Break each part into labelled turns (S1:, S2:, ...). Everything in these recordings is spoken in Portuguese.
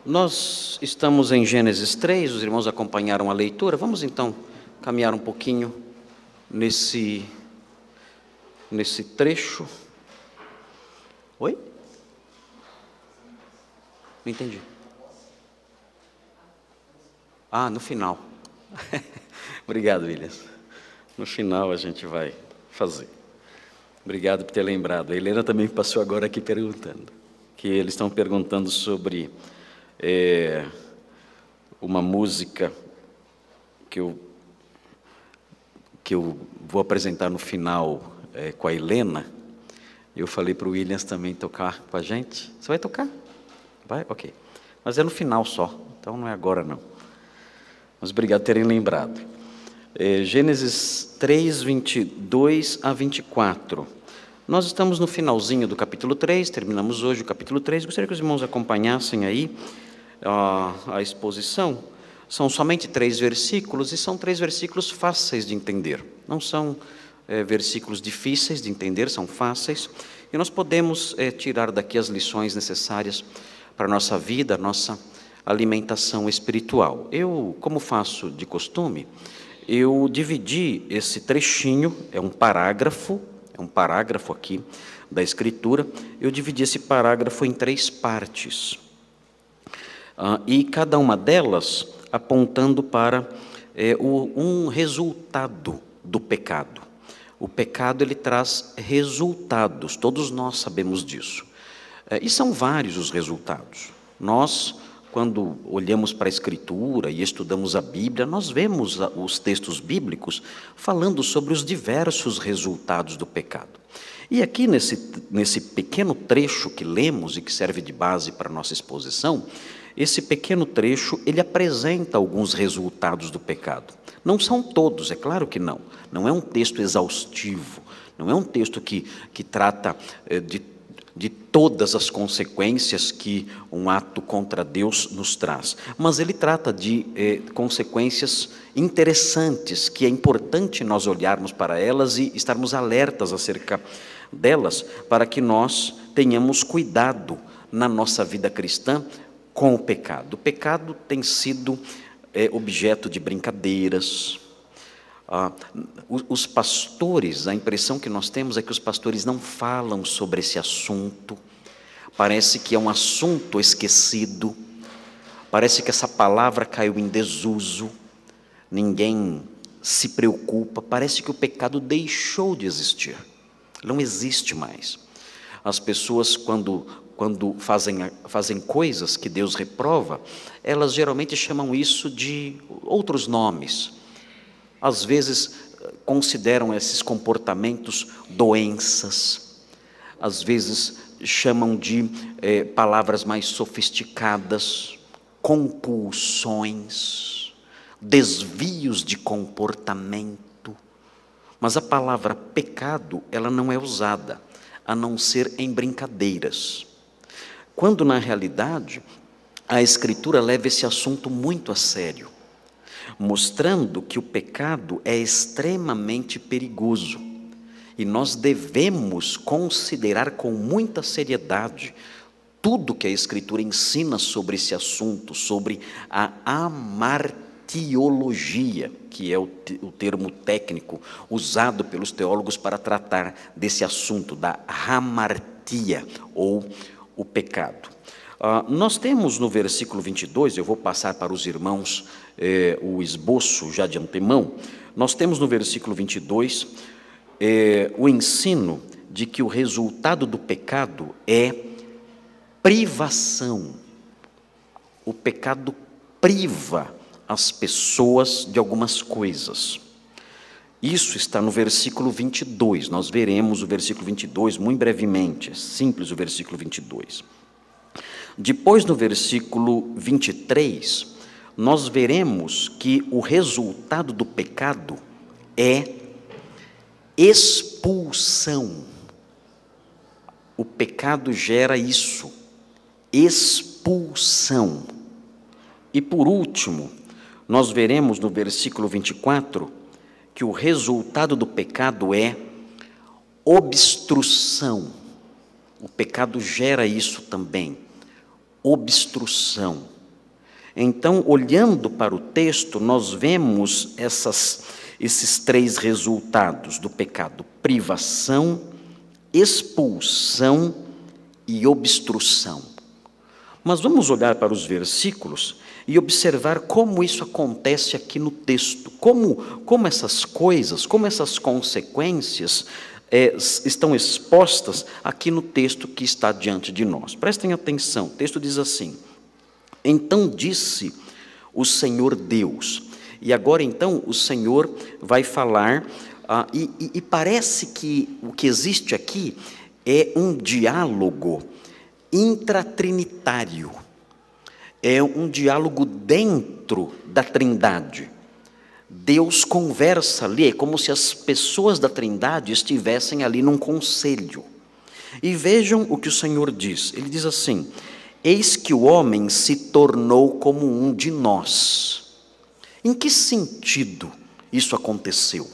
S1: Nós estamos em Gênesis 3, os irmãos acompanharam a leitura. Vamos então caminhar um pouquinho nesse trecho. Oi? Não entendi. No final. Obrigado, Williams. No final a gente vai fazer. Obrigado por ter lembrado. A Helena também passou agora aqui perguntando. Que eles estão perguntando sobre uma música que eu vou apresentar no final com a Helena. Eu falei para o Williams também tocar com a gente. Você vai tocar? Vai? Ok. Mas é no final só, então não é agora não. Mas obrigado por terem lembrado. Gênesis 3, 22 a 24. Nós estamos no finalzinho do capítulo 3, terminamos hoje o capítulo 3. Gostaria que os irmãos acompanhassem aí a exposição. São somente 3 versículos e são 3 versículos fáceis de entender. Não são versículos difíceis de entender, são fáceis. E nós podemos tirar daqui as lições necessárias para a nossa vida, a nossa alimentação espiritual. Eu, como faço de costume, eu dividi esse trechinho, é um parágrafo aqui da Escritura, eu dividi esse parágrafo em 3 partes. E cada uma delas apontando para um resultado do pecado. O pecado, ele traz resultados, todos nós sabemos disso. E são vários os resultados. Nós, quando olhamos para a Escritura e estudamos a Bíblia, nós vemos os textos bíblicos falando sobre os diversos resultados do pecado. E aqui nesse pequeno trecho que lemos e que serve de base para a nossa exposição, esse pequeno trecho, ele apresenta alguns resultados do pecado. Não são todos, é claro que não. Não é um texto exaustivo, não é um texto que trata de todas as consequências que um ato contra Deus nos traz. Mas ele trata de consequências interessantes, que é importante nós olharmos para elas e estarmos alertas acerca delas, para que nós tenhamos cuidado na nossa vida cristã com o pecado. O pecado tem sido objeto de brincadeiras. Os pastores, a impressão que nós temos é que os pastores não falam sobre esse assunto. Parece que é um assunto esquecido. Parece que essa palavra caiu em desuso. Ninguém se preocupa. Parece que o pecado deixou de existir. Não existe mais. As pessoas, quando fazem coisas que Deus reprova, elas geralmente chamam isso de outros nomes. Às vezes consideram esses comportamentos doenças, às vezes chamam de palavras mais sofisticadas, compulsões, desvios de comportamento. Mas a palavra pecado, ela não é usada, a não ser em brincadeiras. Quando, na realidade, a Escritura leva esse assunto muito a sério, mostrando que o pecado é extremamente perigoso. E nós devemos considerar com muita seriedade tudo que a Escritura ensina sobre esse assunto, sobre a amartiologia, que é o termo técnico usado pelos teólogos para tratar desse assunto, da hamartia, ou o pecado. Nós temos no versículo 22, eu vou passar para os irmãos o esboço já de antemão. Nós temos no versículo 22 o ensino de que o resultado do pecado é privação. O pecado priva as pessoas de algumas coisas. Isso está no versículo 22, nós veremos o versículo 22 muito brevemente, é simples o versículo 22. Depois, no versículo 23, nós veremos que o resultado do pecado é expulsão. O pecado gera isso, expulsão. E por último, nós veremos no versículo 24, que o resultado do pecado é obstrução. O pecado gera isso também, obstrução. Então, olhando para o texto, nós vemos esses três resultados do pecado: privação, expulsão e obstrução. Mas vamos olhar para os versículos e observar como isso acontece aqui no texto, como essas coisas, como essas consequências estão expostas aqui no texto que está diante de nós. Prestem atenção, o texto diz assim: então disse o Senhor Deus. E agora então o Senhor vai falar, e parece que o que existe aqui é um diálogo intratrinitário, é um diálogo dentro da Trindade. Deus conversa ali, é como se as pessoas da Trindade estivessem ali num conselho. E vejam o que o Senhor diz. Ele diz assim: eis que o homem se tornou como um de nós. Em que sentido isso aconteceu?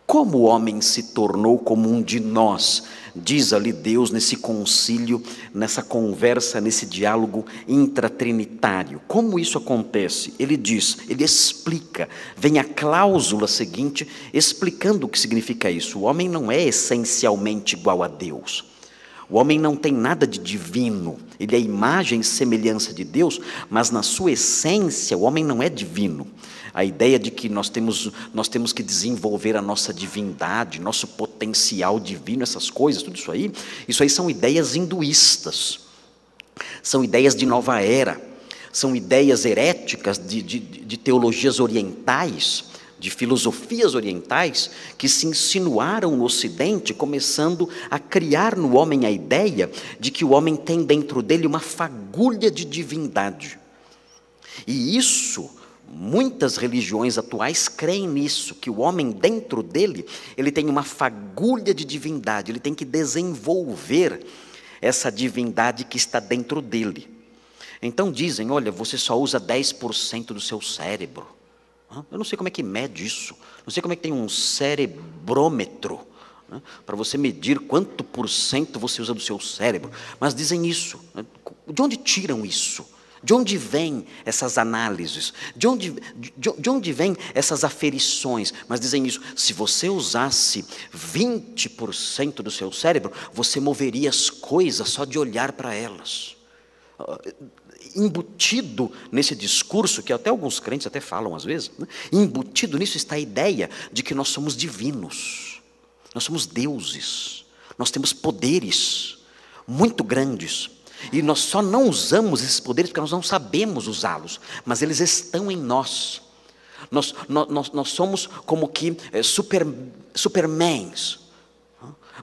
S1: Como o homem se tornou como um de nós? Diz ali Deus nesse concílio, nessa conversa, nesse diálogo intratrinitário. Como isso acontece? Ele diz, ele explica, vem a cláusula seguinte explicando o que significa isso. O homem não é essencialmente igual a Deus. O homem não tem nada de divino, ele é a imagem e semelhança de Deus, mas na sua essência o homem não é divino. A ideia de que nós temos que desenvolver a nossa divindade, nosso potencial divino, essas coisas, tudo isso aí são ideias hinduístas, são ideias de nova era, são ideias heréticas de teologias orientais, de filosofias orientais, que se insinuaram no Ocidente, começando a criar no homem a ideia de que o homem tem dentro dele uma fagulha de divindade. E isso, muitas religiões atuais creem nisso, que o homem dentro dele, ele tem uma fagulha de divindade, ele tem que desenvolver essa divindade que está dentro dele. Então dizem, olha, você só usa 10% do seu cérebro. Eu não sei como é que mede isso, não sei como é que tem um cerebrômetro, né, para você medir quanto por cento você usa do seu cérebro, mas dizem isso. De onde tiram isso? De onde vêm essas análises? De onde vêm essas aferições? Mas dizem isso: se você usasse 20% do seu cérebro, você moveria as coisas só de olhar para elas. Embutido nesse discurso, que até alguns crentes até falam às vezes, né? Embutido nisso está a ideia de que nós somos divinos, nós somos deuses, nós temos poderes muito grandes, e nós só não usamos esses poderes porque nós não sabemos usá-los, mas eles estão em nós. Nós somos como que supermans,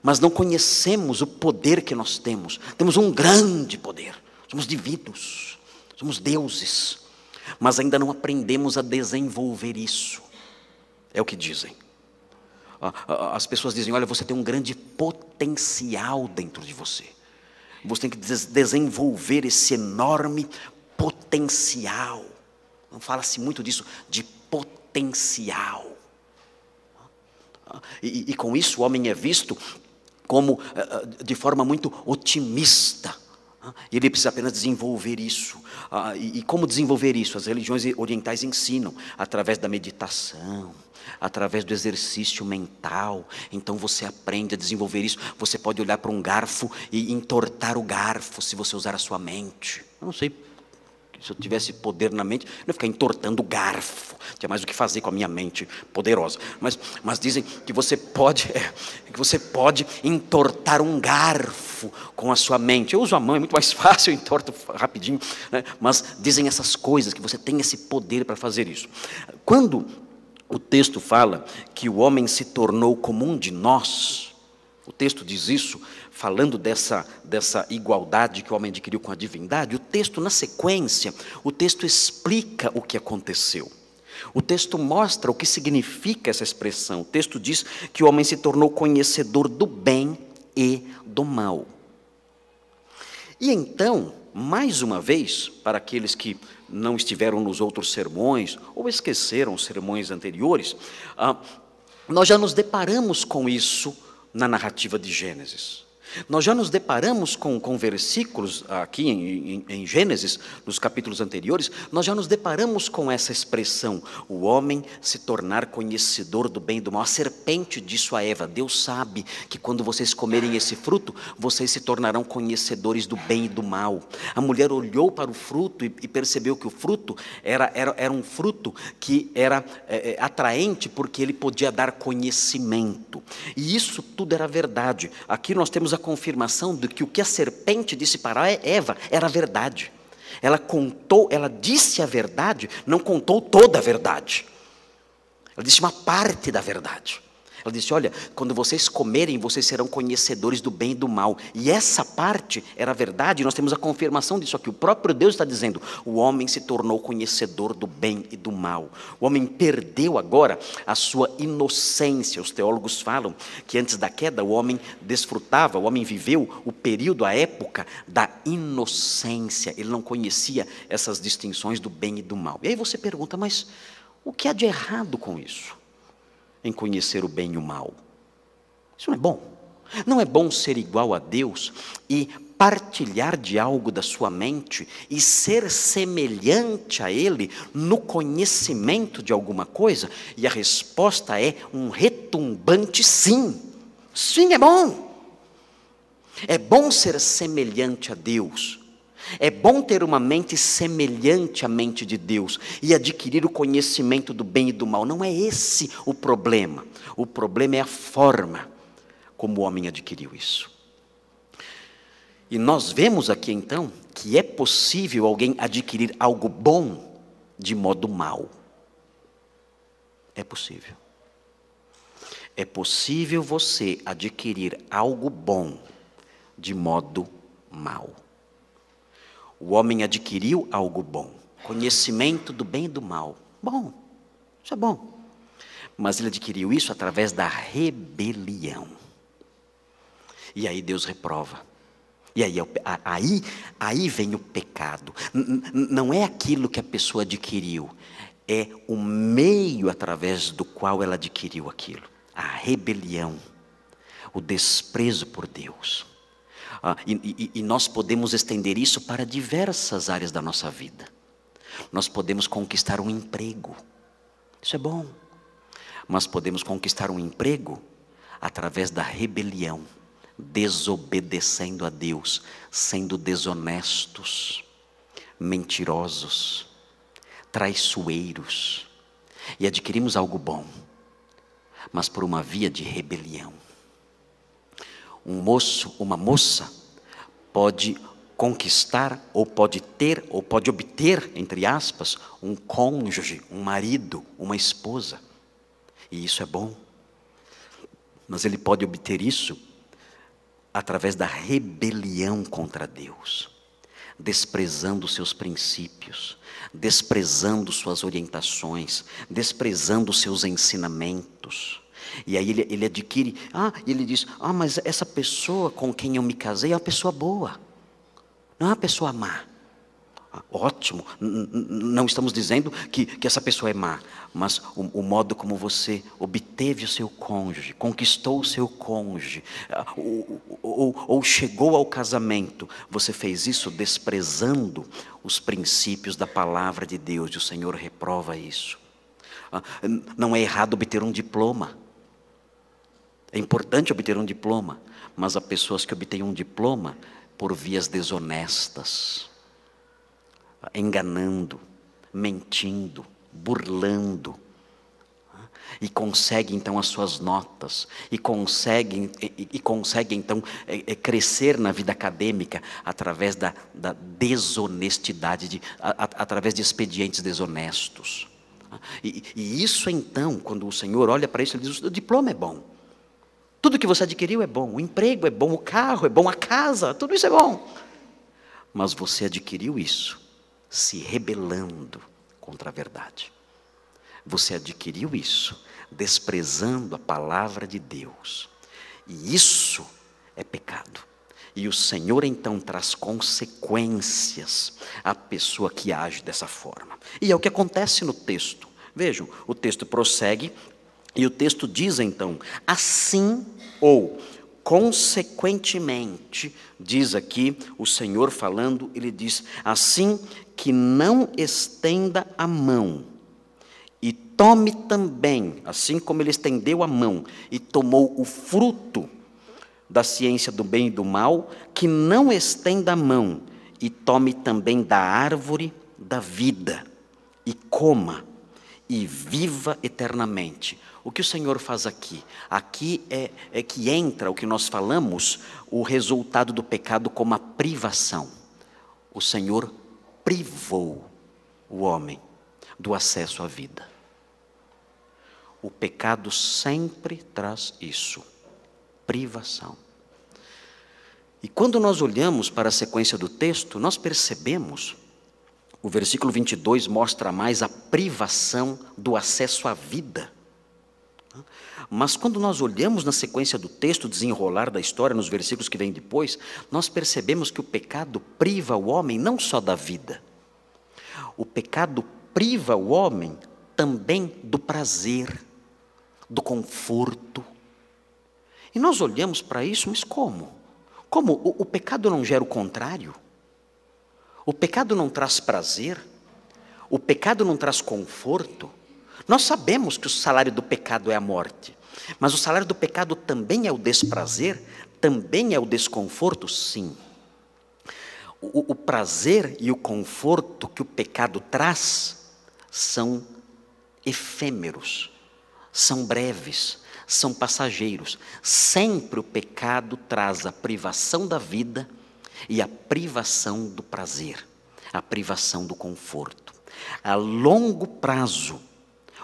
S1: mas não conhecemos o poder que nós temos. Temos um grande poder, somos divinos, somos deuses, mas ainda não aprendemos a desenvolver isso. É o que dizem. As pessoas dizem, olha, você tem um grande potencial dentro de você. Você tem que desenvolver esse enorme potencial. Não fala-se muito disso, de potencial. E com isso o homem é visto como, de forma muito otimista. E ele precisa apenas desenvolver isso. E como desenvolver isso? As religiões orientais ensinam, através da meditação, através do exercício mental. Então você aprende a desenvolver isso. Você pode olhar para um garfo e entortar o garfo, se você usar a sua mente. Eu não sei, se eu tivesse poder na mente, eu ia ficar entortando o garfo. Tinha mais o que fazer com a minha mente poderosa. Mas dizem que você pode entortar um garfo com a sua mente. Eu uso a mão, é muito mais fácil, eu entorto rapidinho, né? Mas dizem essas coisas, que você tem esse poder para fazer isso. Quando o texto fala que o homem se tornou como um de nós, o texto diz isso, falando dessa igualdade que o homem adquiriu com a divindade. O texto, na sequência, o texto explica o que aconteceu. O texto mostra o que significa essa expressão. O texto diz que o homem se tornou conhecedor do bem e do mal. E então, mais uma vez, para aqueles que não estiveram nos outros sermões, ou esqueceram os sermões anteriores, nós já nos deparamos com isso na narrativa de Gênesis. Nós já nos deparamos com versículos aqui em Gênesis, nos capítulos anteriores, nós já nos deparamos com essa expressão, o homem se tornar conhecedor do bem e do mal. A serpente disse a Eva, Deus sabe que quando vocês comerem esse fruto, vocês se tornarão conhecedores do bem e do mal. A mulher olhou para o fruto e percebeu que o fruto era um fruto que era atraente, porque ele podia dar conhecimento. E isso tudo era verdade. Aqui nós temos a confirmação de que o que a serpente disse para Eva era verdade. Ela disse a verdade, não contou toda a verdade. Ela disse uma parte da verdade. Ela disse, olha, quando vocês comerem, vocês serão conhecedores do bem e do mal. E essa parte era verdade, nós temos a confirmação disso aqui. O próprio Deus está dizendo, o homem se tornou conhecedor do bem e do mal. O homem perdeu agora a sua inocência. Os teólogos falam que antes da queda o homem desfrutava, o homem viveu o período, a época da inocência. Ele não conhecia essas distinções do bem e do mal. E aí você pergunta, mas o que há de errado com isso? Em conhecer o bem e o mal. Isso não é bom. Não é bom ser igual a Deus e partilhar de algo da sua mente e ser semelhante a Ele no conhecimento de alguma coisa? E a resposta é um retumbante sim. Sim, é bom. É bom ser semelhante a Deus. É bom ter uma mente semelhante à mente de Deus e adquirir o conhecimento do bem e do mal. Não é esse o problema. O problema é a forma como o homem adquiriu isso. E nós vemos aqui então que é possível alguém adquirir algo bom de modo mau. É possível. É possível você adquirir algo bom de modo mau. O homem adquiriu algo bom, conhecimento do bem e do mal. Bom, isso é bom. Mas ele adquiriu isso através da rebelião. E aí Deus reprova. E aí vem o pecado. Não é aquilo que a pessoa adquiriu, é o meio através do qual ela adquiriu aquilo. A rebelião, o desprezo por Deus. E nós podemos estender isso para diversas áreas da nossa vida. Nós podemos conquistar um emprego, isso é bom. Mas podemos conquistar um emprego através da rebelião, desobedecendo a Deus, sendo desonestos, mentirosos, traiçoeiros. E adquirimos algo bom, mas por uma via de rebelião. Um moço, uma moça, pode conquistar, ou pode ter, ou pode obter, entre aspas, um cônjuge, um marido, uma esposa. E isso é bom. Mas ele pode obter isso através da rebelião contra Deus, desprezando seus princípios, desprezando suas orientações, desprezando seus ensinamentos. E aí ele adquire, ele diz, mas essa pessoa com quem eu me casei é uma pessoa boa, não é uma pessoa má. Ótimo, não estamos dizendo que essa pessoa é má, mas o modo como você obteve o seu cônjuge, conquistou o seu cônjuge, ou chegou ao casamento, você fez isso desprezando os princípios da palavra de Deus, e o Senhor reprova isso. Não é errado obter um diploma. É importante obter um diploma, mas há pessoas que obtêm um diploma por vias desonestas, enganando, mentindo, burlando, e conseguem então as suas notas, e conseguem então crescer na vida acadêmica através da desonestidade, através de expedientes desonestos. E isso então, quando o Senhor olha para isso, Ele diz, o diploma é bom. Tudo que você adquiriu é bom, o emprego é bom, o carro é bom, a casa, tudo isso é bom. Mas você adquiriu isso se rebelando contra a verdade. Você adquiriu isso desprezando a palavra de Deus. E isso é pecado. E o Senhor então traz consequências à pessoa que age dessa forma. E é o que acontece no texto. Vejam, o texto prossegue. E o texto diz então, assim, ou
S2: Consequentemente, diz aqui o Senhor falando, ele diz, assim que não estenda a mão, e tome também, assim como ele estendeu a mão, e tomou o fruto da ciência do bem e do mal, que não estenda a mão, e tome também da árvore da vida, e coma, e viva eternamente. O que o Senhor faz aqui? Aqui é que entra o que nós falamos, o resultado do pecado como a privação. O Senhor privou o homem do acesso à vida. O pecado sempre traz isso, privação. E quando nós olhamos para a sequência do texto, nós percebemos, o versículo 22 mostra mais a privação do acesso à vida. Mas quando nós olhamos na sequência do texto, desenrolar da história, nos versículos que vêm depois, nós percebemos que o pecado priva o homem não só da vida. O pecado priva o homem também do prazer, do conforto. E nós olhamos para isso, mas como? Como o pecado não gera o contrário? O pecado não traz prazer? O pecado não traz conforto? Nós sabemos que o salário do pecado é a morte, mas o salário do pecado também é o desprazer, também é o desconforto, sim. O prazer e o conforto que o pecado traz são efêmeros, são breves, são passageiros. Sempre o pecado traz a privação da vida e a privação do prazer, a privação do conforto. A longo prazo,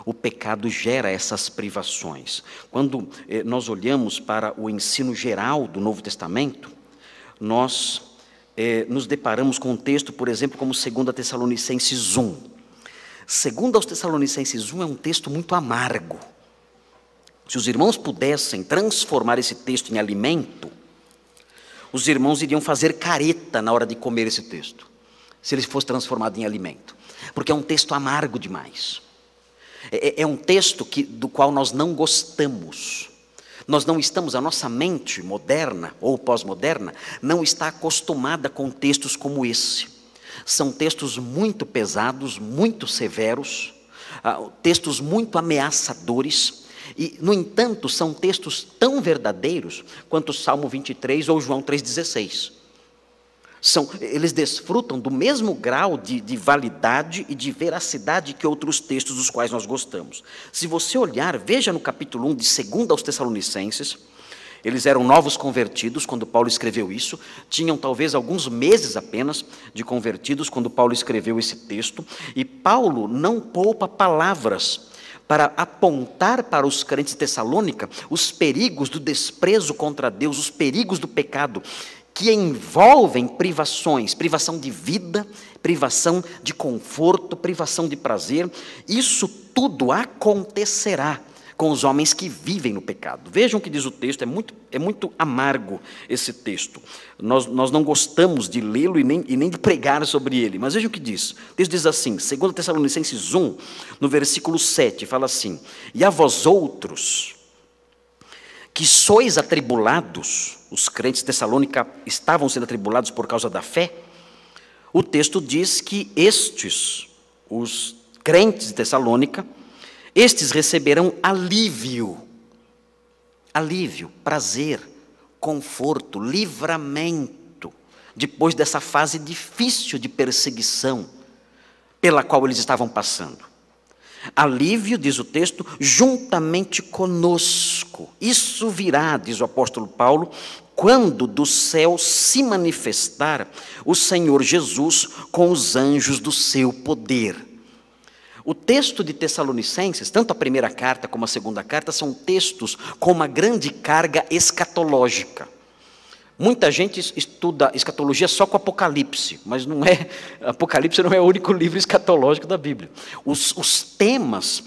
S2: o pecado gera essas privações. Quando nós olhamos para o ensino geral do Novo Testamento, nós nos deparamos com um texto, por exemplo, como 2 Tessalonicenses 1. 2 Tessalonicenses 1 é um texto muito amargo. Se os irmãos pudessem transformar esse texto em alimento, os irmãos iriam fazer careta na hora de comer esse texto, se ele fosse transformado em alimento, porque é um texto amargo demais. É um texto do qual nós não gostamos. Nós não estamos, a nossa mente moderna ou pós-moderna não está acostumada com textos como esse. São textos muito pesados, muito severos, textos muito ameaçadores, e, no entanto, são textos tão verdadeiros quanto o Salmo 23 ou João 3,16. Eles desfrutam do mesmo grau de validade e de veracidade que outros textos dos quais nós gostamos. Se você olhar, veja no capítulo 1 de 2 aos Tessalonicenses, eles eram novos convertidos quando Paulo escreveu isso, tinham talvez alguns meses apenas de convertidos quando Paulo escreveu esse texto, e Paulo não poupa palavras para apontar para os crentes de Tessalônica os perigos do desprezo contra Deus, os perigos do pecado, que envolvem privações, privação de vida, privação de conforto, privação de prazer. Isso tudo acontecerá com os homens que vivem no pecado. Vejam o que diz o texto, é muito amargo esse texto. Nós não gostamos de lê-lo e nem de pregar sobre ele, mas vejam o que diz. O texto diz assim, 2 Tessalonicenses 1, no versículo 7, fala assim: e a vós outros, que sois atribulados, os crentes de Tessalônica estavam sendo atribulados por causa da fé, o texto diz que os crentes de Tessalônica, estes receberão alívio, prazer, conforto, livramento, depois dessa fase difícil de perseguição pela qual eles estavam passando. Alívio, diz o texto, juntamente conosco. Isso virá, diz o apóstolo Paulo, quando do céu se manifestar o Senhor Jesus com os anjos do seu poder. O texto de Tessalonicenses, tanto a primeira carta como a segunda carta, são textos com uma grande carga escatológica. Muita gente estuda escatologia só com Apocalipse, mas Apocalipse não é o único livro escatológico da Bíblia. Os temas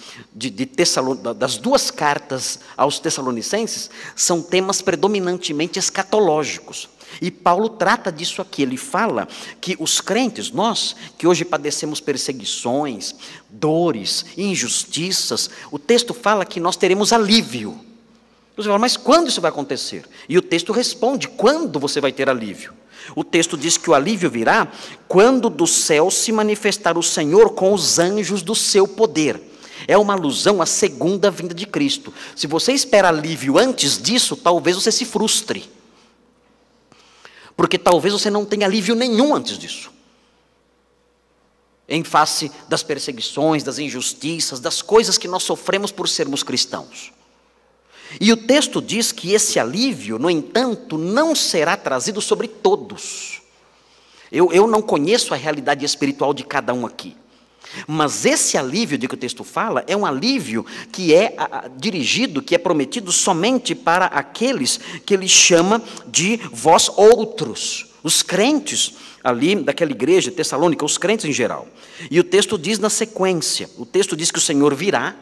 S2: das duas cartas aos Tessalonicenses são temas predominantemente escatológicos. E Paulo trata disso aqui, ele fala que os crentes, nós que hoje padecemos perseguições, dores, injustiças, o texto fala que nós teremos alívio. Você fala, mas quando isso vai acontecer? E o texto responde, quando você vai ter alívio? O texto diz que o alívio virá quando do céu se manifestar o Senhor com os anjos do seu poder. É uma alusão à segunda vinda de Cristo. Se você espera alívio antes disso, talvez você se frustre. Porque talvez você não tenha alívio nenhum antes disso. Em face das perseguições, das injustiças, das coisas que nós sofremos por sermos cristãos. E o texto diz que esse alívio, no entanto, não será trazido sobre todos. Eu não conheço a realidade espiritual de cada um aqui. Mas esse alívio de que o texto fala é um alívio que é dirigido, que é prometido somente para aqueles que ele chama de vós outros, os crentes ali daquela igreja de Tessalônica, os crentes em geral. E o texto diz na sequência, o texto diz que o Senhor virá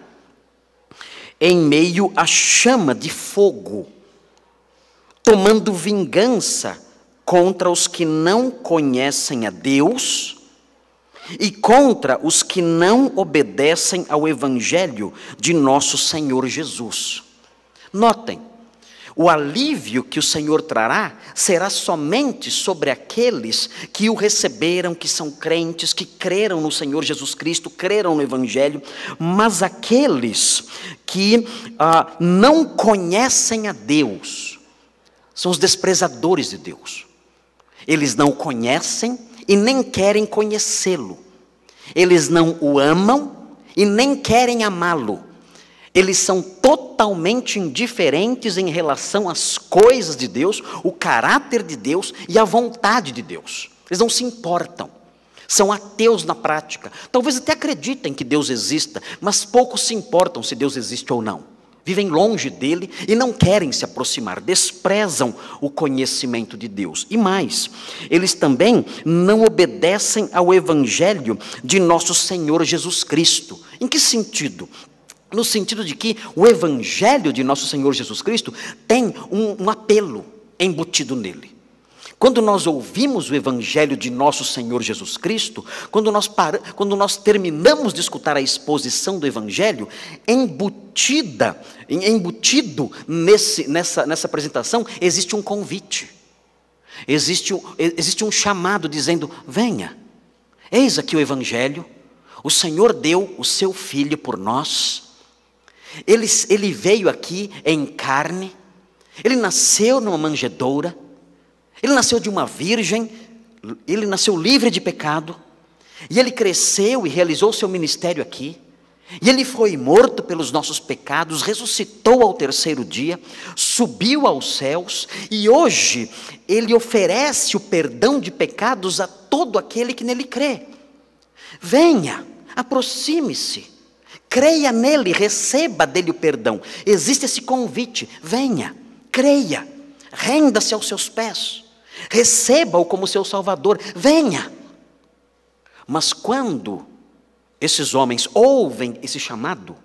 S2: em meio à chama de fogo, tomando vingança contra os que não conhecem a Deus e contra os que não obedecem ao Evangelho de nosso Senhor Jesus. Notem, o alívio que o Senhor trará será somente sobre aqueles que o receberam, que são crentes, que creram no Senhor Jesus Cristo, creram no Evangelho, mas aqueles que não conhecem a Deus, são os desprezadores de Deus. Eles não o conhecem e nem querem conhecê-lo. Eles não o amam e nem querem amá-lo. Eles são totalmente indiferentes em relação às coisas de Deus, o caráter de Deus e a vontade de Deus. Eles não se importam. São ateus na prática. Talvez até acreditem que Deus exista, mas poucos se importam se Deus existe ou não. Vivem longe dele e não querem se aproximar, desprezam o conhecimento de Deus. E mais, eles também não obedecem ao Evangelho de nosso Senhor Jesus Cristo. Em que sentido? No sentido de que o Evangelho de nosso Senhor Jesus Cristo tem um apelo embutido nele. Quando nós ouvimos o Evangelho de nosso Senhor Jesus Cristo, quando nós terminamos de escutar a exposição do Evangelho, embutido nessa apresentação, existe um convite, existe um chamado dizendo, venha, eis aqui o Evangelho, o Senhor deu o seu Filho por nós, ele veio aqui em carne, ele nasceu numa manjedoura, ele nasceu de uma virgem, ele nasceu livre de pecado, e ele cresceu e realizou seu ministério aqui, e ele foi morto pelos nossos pecados, ressuscitou ao terceiro dia, subiu aos céus, e hoje ele oferece o perdão de pecados a todo aquele que nele crê. Venha, aproxime-se, creia nele, receba dele o perdão. Existe esse convite, venha, creia, renda-se aos seus pés. Receba-o como seu Salvador, venha. Mas quando esses homens ouvem esse chamado,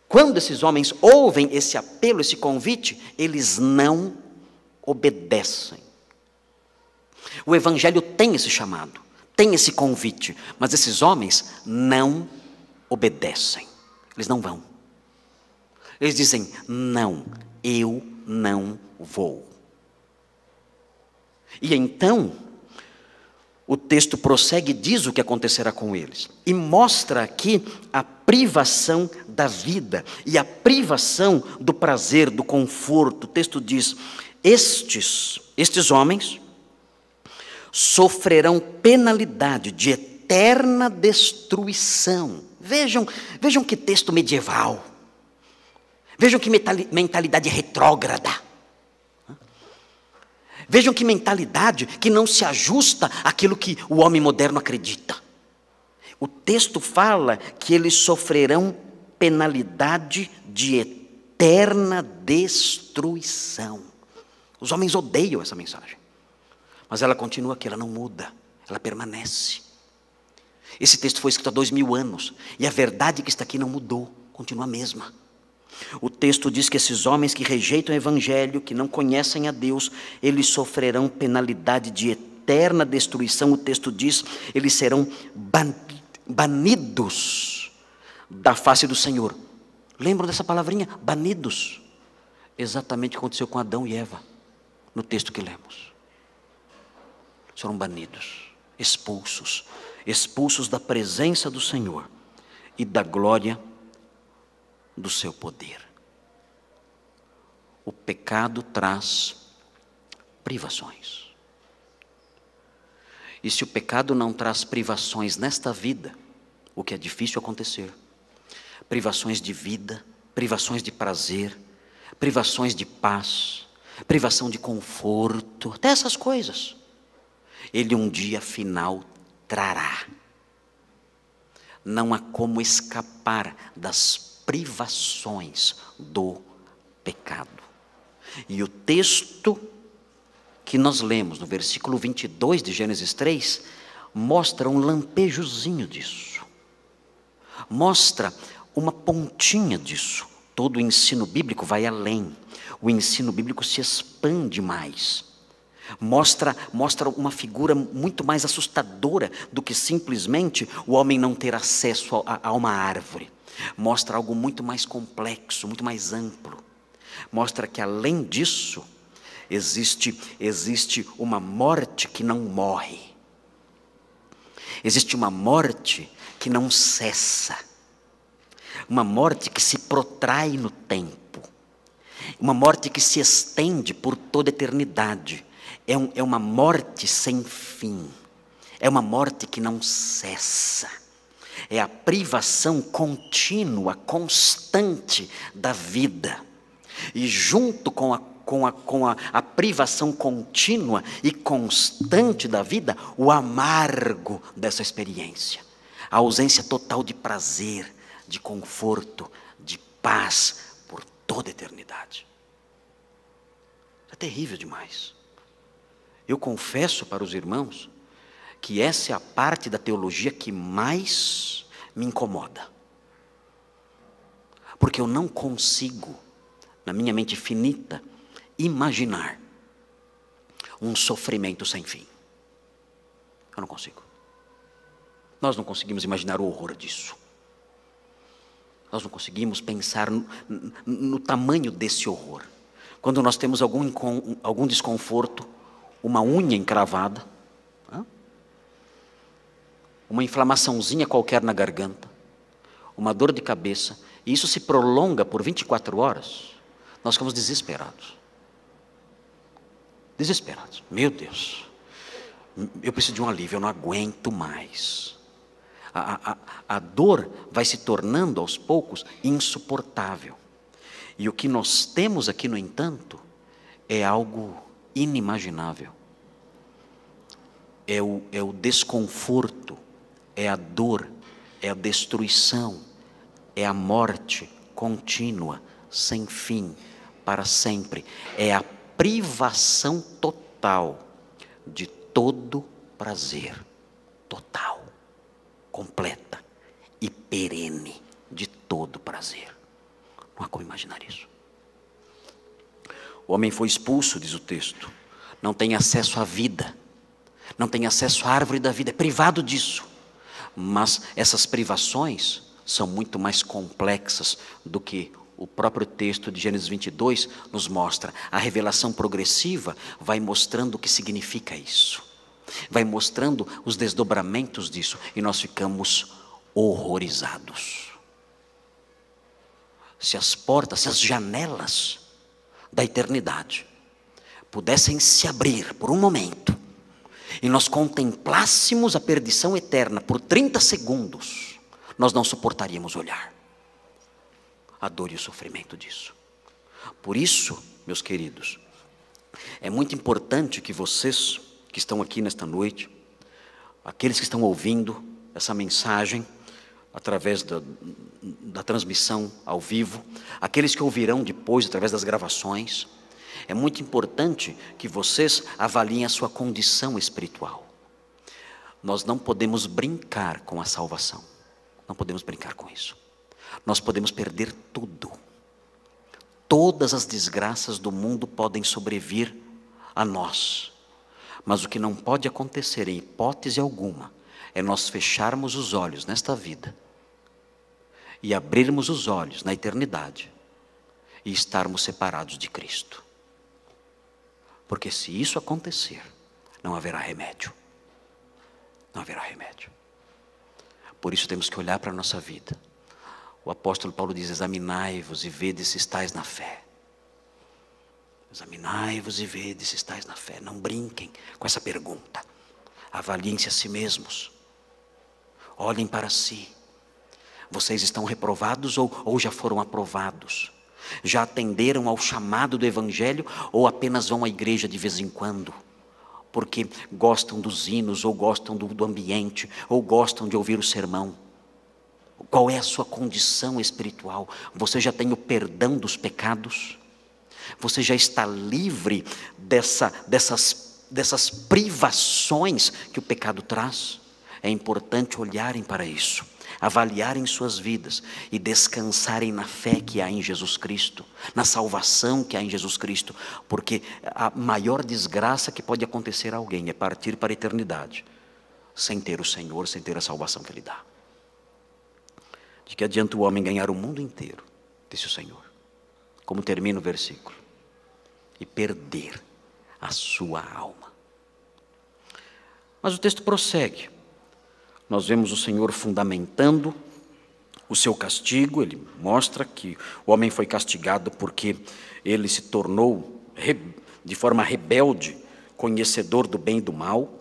S2: quando esses homens ouvem esse apelo, esse convite, eles não obedecem. O Evangelho tem esse chamado, tem esse convite, mas esses homens não obedecem. Eles não vão. Eles dizem, não, eu não vou. E então, o texto prossegue e diz o que acontecerá com eles. E mostra aqui a privação da vida e a privação do prazer, do conforto. O texto diz, estes homens sofrerão penalidade de eterna destruição. Vejam que texto medieval. Vejam que mentalidade retrógrada. Vejam que mentalidade que não se ajusta àquilo que o homem moderno acredita. O texto fala que eles sofrerão penalidade de eterna destruição. Os homens odeiam essa mensagem. Mas ela continua aqui, ela não muda, ela permanece. Esse texto foi escrito há 2000 anos, e a verdade que está aqui não mudou, continua a mesma. O texto diz que esses homens que rejeitam o Evangelho, que não conhecem a Deus, eles sofrerão penalidade de eterna destruição. O texto diz, eles serão banidos da face do Senhor. Lembram dessa palavrinha? Banidos. Exatamente o que aconteceu com Adão e Eva, no texto que lemos. Foram banidos, expulsos da presença do Senhor e da glória do seu poder. O pecado traz privações. E se o pecado não traz privações nesta vida, o que é difícil acontecer, privações de vida, privações de prazer, privações de paz, privação de conforto, até essas coisas, Ele um dia final trará. Não há como escapar das privações do pecado. E o texto que nós lemos no versículo 22 de Gênesis 3, mostra um lampejozinho disso. Mostra uma pontinha disso. Todo o ensino bíblico vai além. O ensino bíblico se expande mais. Mostra uma figura muito mais assustadora do que simplesmente o homem não ter acesso a uma árvore. Mostra algo muito mais complexo, muito mais amplo. Mostra que além disso, existe uma morte que não morre. Existe uma morte que não cessa. Uma morte que se protrai no tempo. Uma morte que se estende por toda a eternidade. É uma morte sem fim. É uma morte que não cessa. É a privação contínua, constante da vida. E junto com a privação contínua e constante da vida, o amargo dessa experiência. A ausência total de prazer, de conforto, de paz por toda a eternidade. É terrível demais. Eu confesso para os irmãos que essa é a parte da teologia que mais me incomoda. Porque eu não consigo, na minha mente finita, imaginar um sofrimento sem fim. Eu não consigo. Nós não conseguimos imaginar o horror disso. Nós não conseguimos pensar no tamanho desse horror. Quando nós temos algum desconforto, uma unha encravada, uma inflamaçãozinha qualquer na garganta, uma dor de cabeça, e isso se prolonga por 24 horas, nós ficamos desesperados. Desesperados. Meu Deus, eu preciso de um alívio, eu não aguento mais. A dor vai se tornando aos poucos insuportável. E o que nós temos aqui, no entanto, é algo inimaginável. É o desconforto, é a dor, é a destruição, é a morte contínua, sem fim, para sempre. É a privação total de todo prazer, total, completa e perene de todo prazer. Não há como imaginar isso. O homem foi expulso, diz o texto, não tem acesso à vida, não tem acesso à árvore da vida, é privado disso. Mas essas privações são muito mais complexas do que o próprio texto de Gênesis 22 nos mostra. A revelação progressiva vai mostrando o que significa isso. Vai mostrando os desdobramentos disso. E nós ficamos horrorizados. Se as portas, se as janelas da eternidade pudessem se abrir por um momento, e nós contemplássemos a perdição eterna por 30 segundos, nós não suportaríamos olhar a dor e o sofrimento disso. Por isso, meus queridos, é muito importante que vocês que estão aqui nesta noite, aqueles que estão ouvindo essa mensagem através da transmissão ao vivo, aqueles que ouvirão depois através das gravações, é muito importante que vocês avaliem a sua condição espiritual. Nós não podemos brincar com a salvação. Não podemos brincar com isso. Nós podemos perder tudo. Todas as desgraças do mundo podem sobrevir a nós. Mas o que não pode acontecer em hipótese alguma é nós fecharmos os olhos nesta vida e abrirmos os olhos na eternidade e estarmos separados de Cristo. Porque se isso acontecer, não haverá remédio. Não haverá remédio. Por isso temos que olhar para a nossa vida. O apóstolo Paulo diz: examinai-vos e vede se estáis na fé. Examinai-vos e vede se estáis na fé. Não brinquem com essa pergunta. Avaliem-se a si mesmos. Olhem para si. Vocês estão reprovados ou já foram aprovados? Já atenderam ao chamado do Evangelho ou apenas vão à igreja de vez em quando? Porque gostam dos hinos, ou gostam do ambiente, ou gostam de ouvir o sermão. Qual é a sua condição espiritual? Você já tem o perdão dos pecados? Você já está livre dessas privações que o pecado traz? É importante olharem para isso, avaliarem suas vidas e descansarem na fé que há em Jesus Cristo, na salvação que há em Jesus Cristo, porque a maior desgraça que pode acontecer a alguém é partir para a eternidade, sem ter o Senhor, sem ter a salvação que Ele dá. De que adianta o homem ganhar o mundo inteiro, disse o Senhor, como termina o versículo, e perder a sua alma. Mas o texto prossegue. Nós vemos o Senhor fundamentando o seu castigo. Ele mostra que o homem foi castigado porque ele se tornou de forma rebelde, conhecedor do bem e do mal.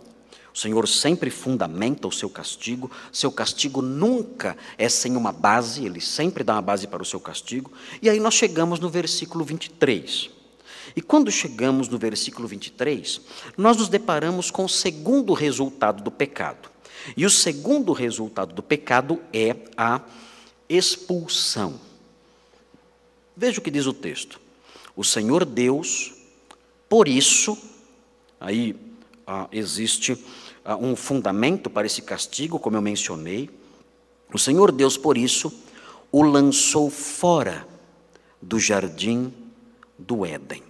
S2: O Senhor sempre fundamenta o seu castigo. Seu castigo nunca é sem uma base, Ele sempre dá uma base para o seu castigo. E aí nós chegamos no versículo 23. E quando chegamos no versículo 23, nós nos deparamos com o segundo resultado do pecado. E o segundo resultado do pecado é a expulsão. Veja o que diz o texto. O Senhor Deus, por isso, aí existe um fundamento para esse castigo, como eu mencionei. O Senhor Deus, por isso, o lançou fora do jardim do Éden.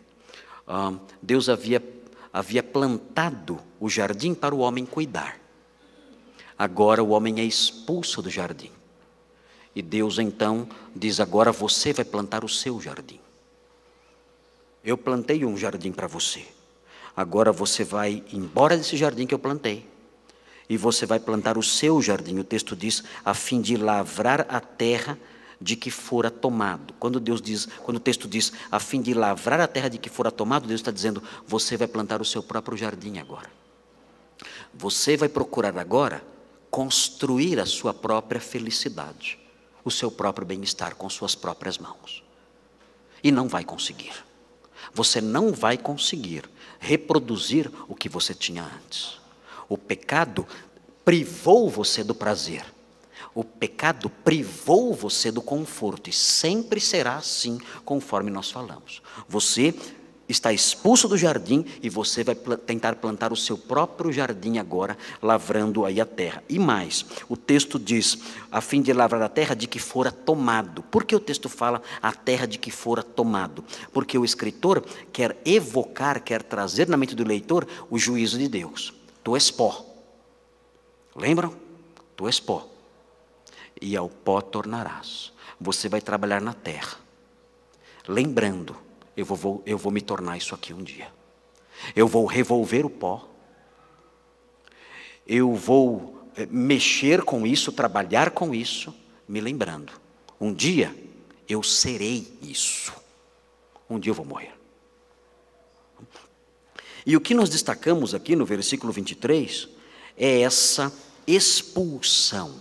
S2: Deus havia plantado o jardim para o homem cuidar. Agora o homem é expulso do jardim. E Deus então diz: agora você vai plantar o seu jardim. Eu plantei um jardim para você. Agora você vai embora desse jardim que eu plantei. E você vai plantar o seu jardim. O texto diz: a fim de lavrar a terra de que fora tomado. Quando o texto diz a fim de lavrar a terra de que fora tomado, Deus está dizendo: você vai plantar o seu próprio jardim agora. Você vai procurar agora construir a sua própria felicidade, o seu próprio bem-estar com suas próprias mãos. E não vai conseguir. Você não vai conseguir reproduzir o que você tinha antes. O pecado privou você do prazer. O pecado privou você do conforto. E sempre será assim, conforme nós falamos. Você está expulso do jardim e você vai tentar plantar o seu próprio jardim agora, lavrando aí a terra. E mais, o texto diz, a fim de lavrar a terra de que fora tomado. Por que o texto fala a terra de que fora tomado? Porque o escritor quer evocar, quer trazer na mente do leitor o juízo de Deus. Tu és pó. Lembram? Tu és pó. E ao pó tornarás. Você vai trabalhar na terra. Lembrando, eu vou me tornar isso aqui um dia. Eu vou revolver o pó. Eu vou mexer com isso, trabalhar com isso, me lembrando. Um dia eu serei isso. Um dia eu vou morrer. E o que nós destacamos aqui no versículo 23 é essa expulsão.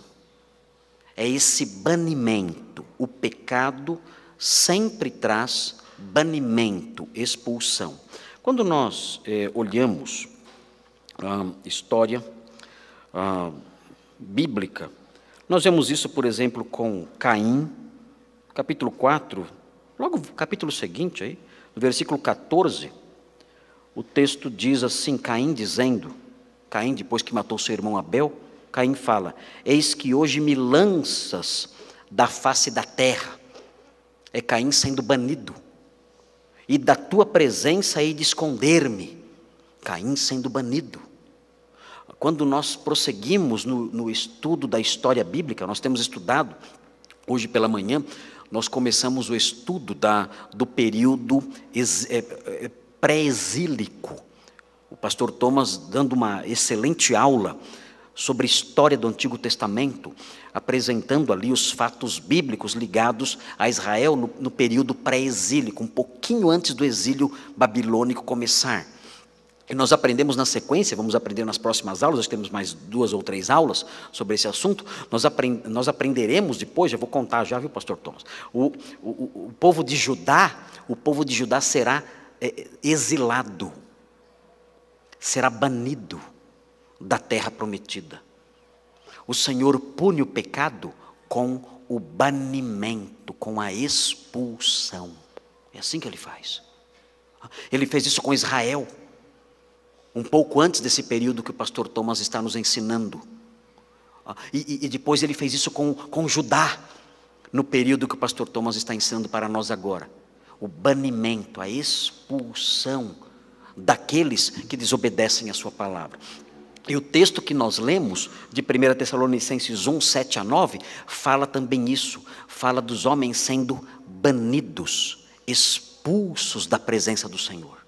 S2: É esse banimento. O pecado sempre traz banimento, expulsão. Quando nós olhamos a história bíblica, nós vemos isso, por exemplo, com Caim, capítulo 4, logo no capítulo seguinte, aí, no versículo 14, o texto diz assim, Caim dizendo, Caim depois que matou seu irmão Abel, Caim fala, eis que hoje me lanças da face da terra. É Caim sendo banido. E da tua presença hei de esconder-me. Caim sendo banido. Quando nós prosseguimos no estudo da história bíblica, nós temos estudado, hoje pela manhã, nós começamos o estudo do período pré-exílico. O pastor Thomas dando uma excelente aula sobre a história do Antigo Testamento, apresentando ali os fatos bíblicos ligados a Israel no período pré-exílico, um pouquinho antes do exílio babilônico começar. E nós aprendemos na sequência, vamos aprender nas próximas aulas, nós temos mais 2 ou 3 aulas sobre esse assunto, nós aprenderemos depois, já vou contar já, viu, pastor Thomas? O povo de Judá será exilado, será banido da terra prometida. O Senhor pune o pecado com o banimento, com a expulsão. É assim que Ele faz. Ele fez isso com Israel, um pouco antes desse período que o pastor Thomas está nos ensinando. E depois Ele fez isso com Judá, no período que o pastor Thomas está ensinando para nós agora. O banimento, a expulsão daqueles que desobedecem a sua palavra. E o texto que nós lemos, de 1 Tessalonicenses 1, 7 a 9, fala também isso, fala dos homens sendo banidos, expulsos da presença do Senhor.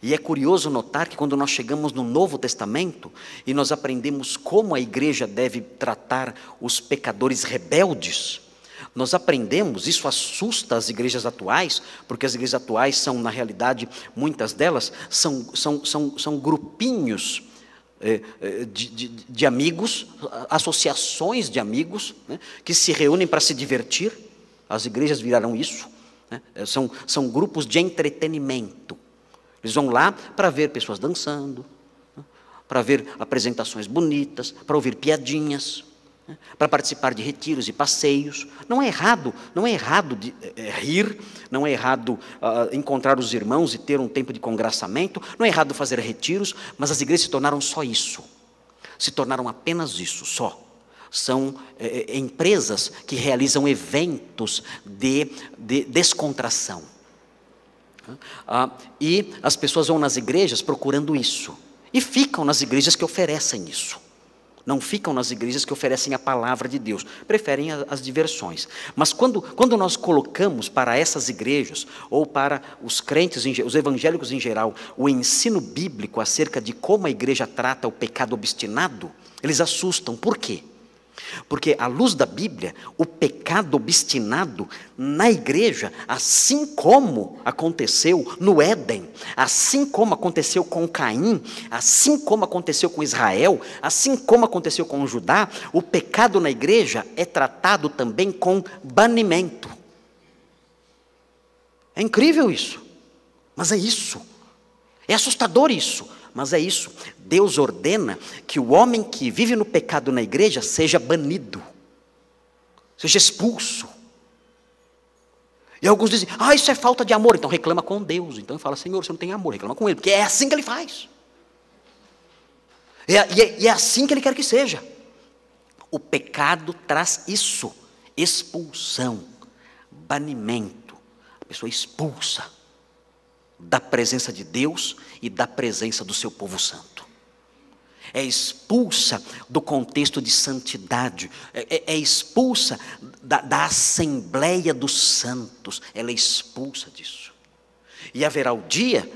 S2: E é curioso notar que quando nós chegamos no Novo Testamento, e nós aprendemos como a igreja deve tratar os pecadores rebeldes, nós aprendemos, isso assusta as igrejas atuais, porque as igrejas atuais são, na realidade, muitas delas, são grupinhos de amigos, associações de amigos, né, que se reúnem para se divertir. As igrejas viraram isso, né, são grupos de entretenimento. Eles vão lá para ver pessoas dançando, né, para ver apresentações bonitas, para ouvir piadinhas, né, para participar de retiros e passeios. Não é errado de rir, não é errado encontrar os irmãos e ter um tempo de congraçamento, não é errado fazer retiros, mas as igrejas se tornaram só isso, se tornaram apenas isso, só. São empresas que realizam eventos de descontração. E as pessoas vão nas igrejas procurando isso, e ficam nas igrejas que oferecem isso. Não ficam nas igrejas que oferecem a palavra de Deus, preferem as diversões. Mas quando nós colocamos para essas igrejas, ou para os crentes, os evangélicos em geral, o ensino bíblico acerca de como a igreja trata o pecado obstinado, eles assustam. Por quê? Porque, à luz da Bíblia, o pecado obstinado na igreja, assim como aconteceu no Éden, assim como aconteceu com Caim, assim como aconteceu com Israel, assim como aconteceu com Judá, o pecado na igreja é tratado também com banimento. É incrível isso, mas é isso. É assustador isso, mas é isso. Deus ordena que o homem que vive no pecado na igreja seja banido, seja expulso. E alguns dizem, isso é falta de amor, então reclama com Deus. Então fala, Senhor, você não tem amor, reclama com Ele, porque é assim que Ele faz. E é assim que Ele quer que seja. O pecado traz isso, expulsão, banimento. A pessoa expulsa da presença de Deus e da presença do seu povo santo. É expulsa do contexto de santidade, é expulsa da assembleia dos santos, ela é expulsa disso. E haverá o dia,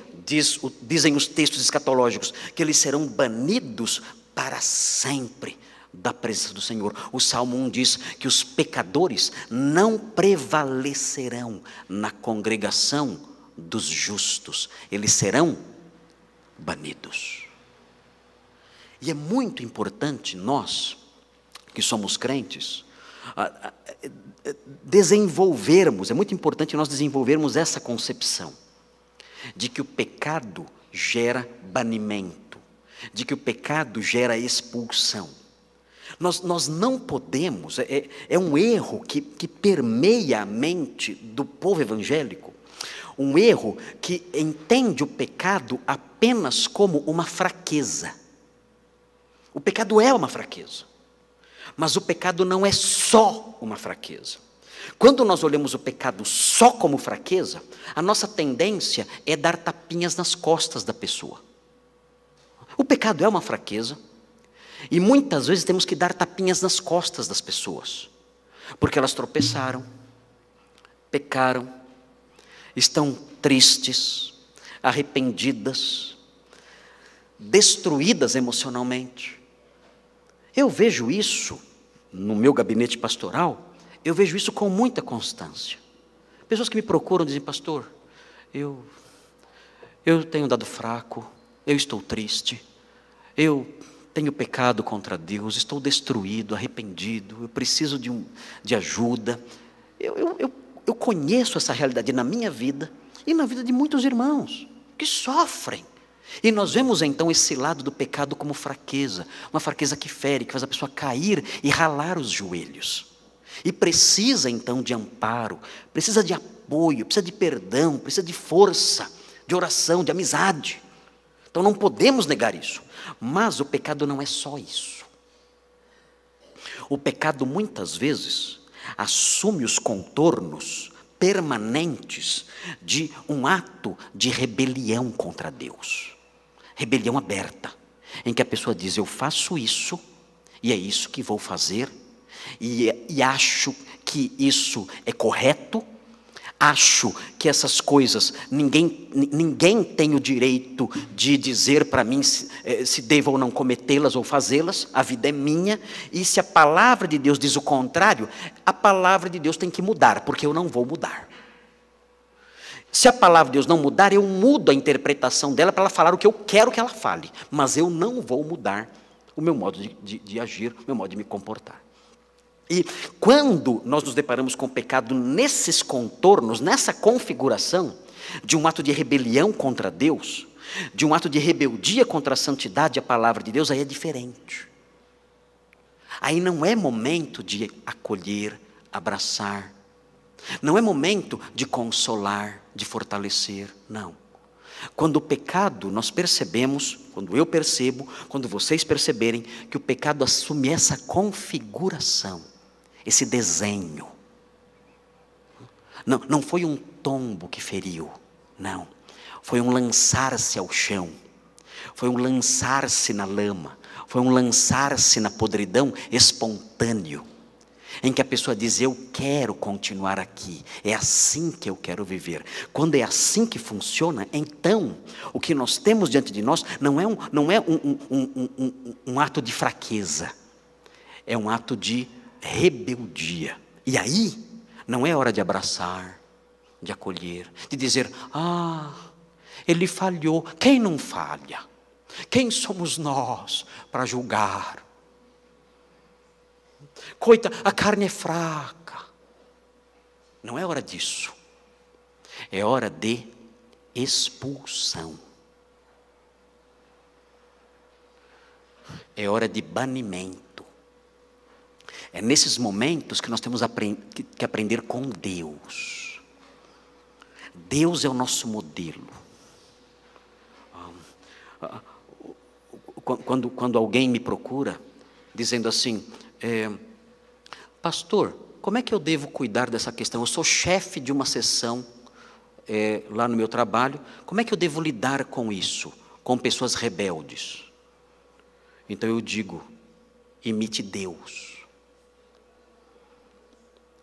S2: dizem os textos escatológicos, que eles serão banidos para sempre da presença do Senhor. O Salmo 1 diz que os pecadores não prevalecerão na congregação dos justos, eles serão banidos. E é muito importante nós, que somos crentes, desenvolvermos, é muito importante nós desenvolvermos essa concepção de que o pecado gera banimento, de que o pecado gera expulsão. Nós não podemos, é um erro que permeia a mente do povo evangélico, um erro que entende o pecado apenas como uma fraqueza. O pecado é uma fraqueza, mas o pecado não é só uma fraqueza. Quando nós olhamos o pecado só como fraqueza, a nossa tendência é dar tapinhas nas costas da pessoa. O pecado é uma fraqueza, e muitas vezes temos que dar tapinhas nas costas das pessoas, porque elas tropeçaram, pecaram, estão tristes, arrependidas, destruídas emocionalmente. Eu vejo isso no meu gabinete pastoral, eu vejo isso com muita constância. Pessoas que me procuram dizem: pastor, eu tenho andado fraco, eu estou triste, eu tenho pecado contra Deus, estou destruído, arrependido, eu preciso de ajuda. Eu conheço essa realidade na minha vida e na vida de muitos irmãos que sofrem. E nós vemos então esse lado do pecado como fraqueza, uma fraqueza que fere, que faz a pessoa cair e ralar os joelhos. E precisa então de amparo, precisa de apoio, precisa de perdão, precisa de força, de oração, de amizade. Então não podemos negar isso. Mas o pecado não é só isso. O pecado muitas vezes assume os contornos permanentes de um ato de rebelião contra Deus. Rebelião aberta, em que a pessoa diz: eu faço isso, e é isso que vou fazer, e acho que isso é correto, acho que essas coisas, ninguém tem o direito de dizer para mim se devo ou não cometê-las ou fazê-las, a vida é minha, e se a palavra de Deus diz o contrário, a palavra de Deus tem que mudar, porque eu não vou mudar. Se a palavra de Deus não mudar, eu mudo a interpretação dela para ela falar o que eu quero que ela fale, mas eu não vou mudar o meu modo de agir, o meu modo de me comportar. E quando nós nos deparamos com o pecado nesses contornos, nessa configuração de um ato de rebelião contra Deus, de um ato de rebeldia contra a santidade e a palavra de Deus, aí é diferente. Aí não é momento de acolher, abraçar, não é momento de consolar, de fortalecer, não. Quando o pecado, nós percebemos, quando eu percebo, quando vocês perceberem, que o pecado assume essa configuração, esse desenho. Não foi um tombo que feriu, não. Foi um lançar-se ao chão, foi um lançar-se na lama, foi um lançar-se na podridão espontâneo, em que a pessoa diz: eu quero continuar aqui, é assim que eu quero viver. Quando é assim que funciona, então o que nós temos diante de nós não é um ato de fraqueza, é um ato de rebeldia. E aí não é hora de abraçar, de acolher, de dizer: ah, ele falhou. Quem não falha? Quem somos nós para julgar? Coita, a carne é fraca. Não é hora disso. É hora de expulsão. É hora de banimento. É nesses momentos que nós temos que aprender com Deus. Deus é o nosso modelo. Quando alguém me procura dizendo assim: pastor, como é que eu devo cuidar dessa questão? Eu sou chefe de uma seção lá no meu trabalho. Como é que eu devo lidar com isso? Com pessoas rebeldes? Então eu digo: imite Deus.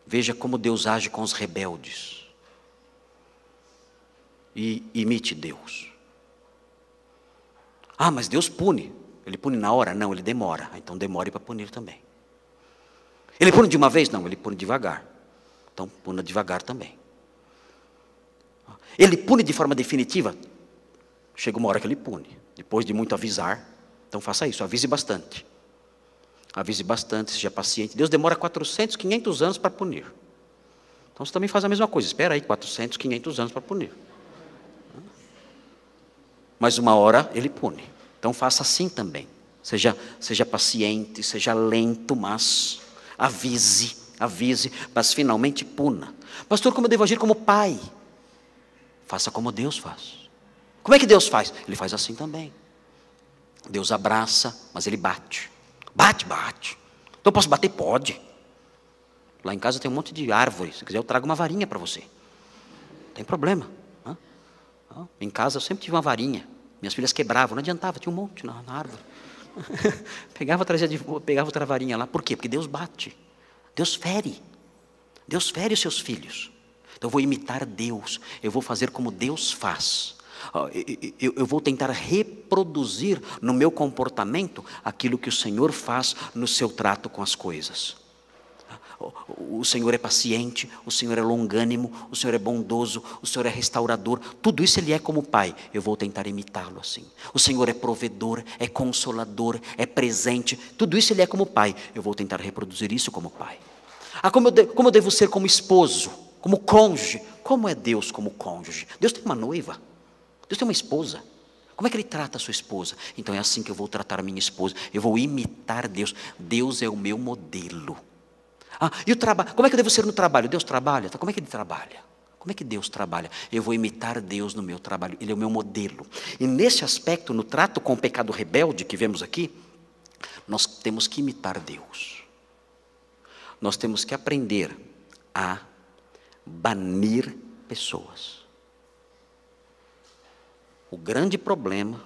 S2: Veja como Deus age com os rebeldes. E imite Deus. Ah, mas Deus pune. Ele pune na hora? Não, ele demora. Então demore para punir também. Ele pune de uma vez? Não, ele pune devagar. Então puna devagar também. Ele pune de forma definitiva? Chega uma hora que ele pune. Depois de muito avisar, então faça isso, avise bastante. Avise bastante, seja paciente. Deus demora 400, 500 anos para punir. Então você também faz a mesma coisa. Espera aí 400, 500 anos para punir. Mas uma hora ele pune. Então faça assim também. Seja paciente, seja lento, mas avise, mas finalmente puna. Pastor, como eu devo agir como pai? Faça como Deus faz. Como é que Deus faz? Ele faz assim também. Deus abraça, mas ele bate. Bate. Então eu posso bater? Pode. Lá em casa tem um monte de árvore. Se quiser eu trago uma varinha para você. Não tem problema. Em casa eu sempre tive uma varinha. Minhas filhas quebravam, não adiantava, tinha um monte na árvore. Pegava outra varinha lá. Por quê? Porque Deus bate. Deus fere. Deus fere os seus filhos. Então eu vou imitar Deus, eu vou fazer como Deus faz. Eu vou tentar reproduzir no meu comportamento aquilo que o Senhor faz no seu trato com as coisas. O Senhor é paciente, o Senhor é longânimo, o Senhor é bondoso, o Senhor é restaurador. Tudo isso Ele é como Pai. Eu vou tentar imitá-lo assim. O Senhor é provedor, é consolador, é presente. Tudo isso Ele é como Pai. Eu vou tentar reproduzir isso como Pai. Como eu devo ser como esposo, como cônjuge? Como é Deus como cônjuge? Deus tem uma noiva, Deus tem uma esposa. Como é que Ele trata a sua esposa? Então é assim que eu vou tratar a minha esposa. Eu vou imitar Deus. Deus é o meu modelo. E o trabalho, como é que eu devo ser no trabalho? Deus trabalha, como é que Ele trabalha? Como é que Deus trabalha? Eu vou imitar Deus no meu trabalho, Ele é o meu modelo. E nesse aspecto, no trato com o pecado rebelde que vemos aqui, nós temos que imitar Deus. Nós temos que aprender a banir pessoas. O grande problema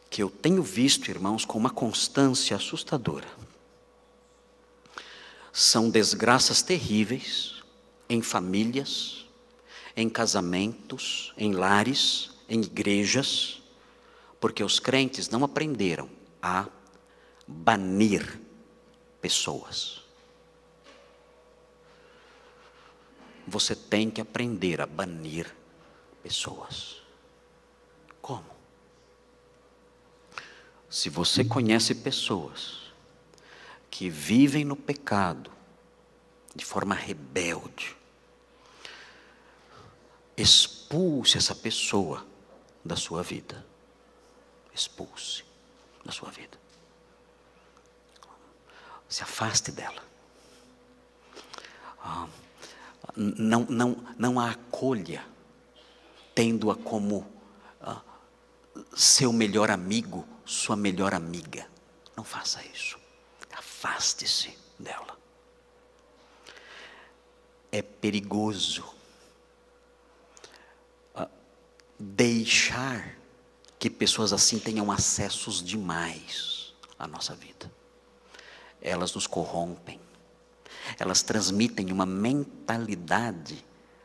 S2: que eu tenho visto, irmãos, com uma constância assustadora, são desgraças terríveis em famílias, em casamentos, em lares, em igrejas, porque os crentes não aprenderam a banir pessoas. Você tem que aprender a banir pessoas. Como? Se você conhece pessoas que vivem no pecado de forma rebelde, expulse essa pessoa da sua vida. Expulse da sua vida. Se afaste dela. Não a acolha, tendo-a como seu melhor amigo, sua melhor amiga. Não faça isso. Afaste-se dela. É perigoso deixar que pessoas assim tenham acessos demais à nossa vida. Elas nos corrompem. Elas transmitem uma mentalidade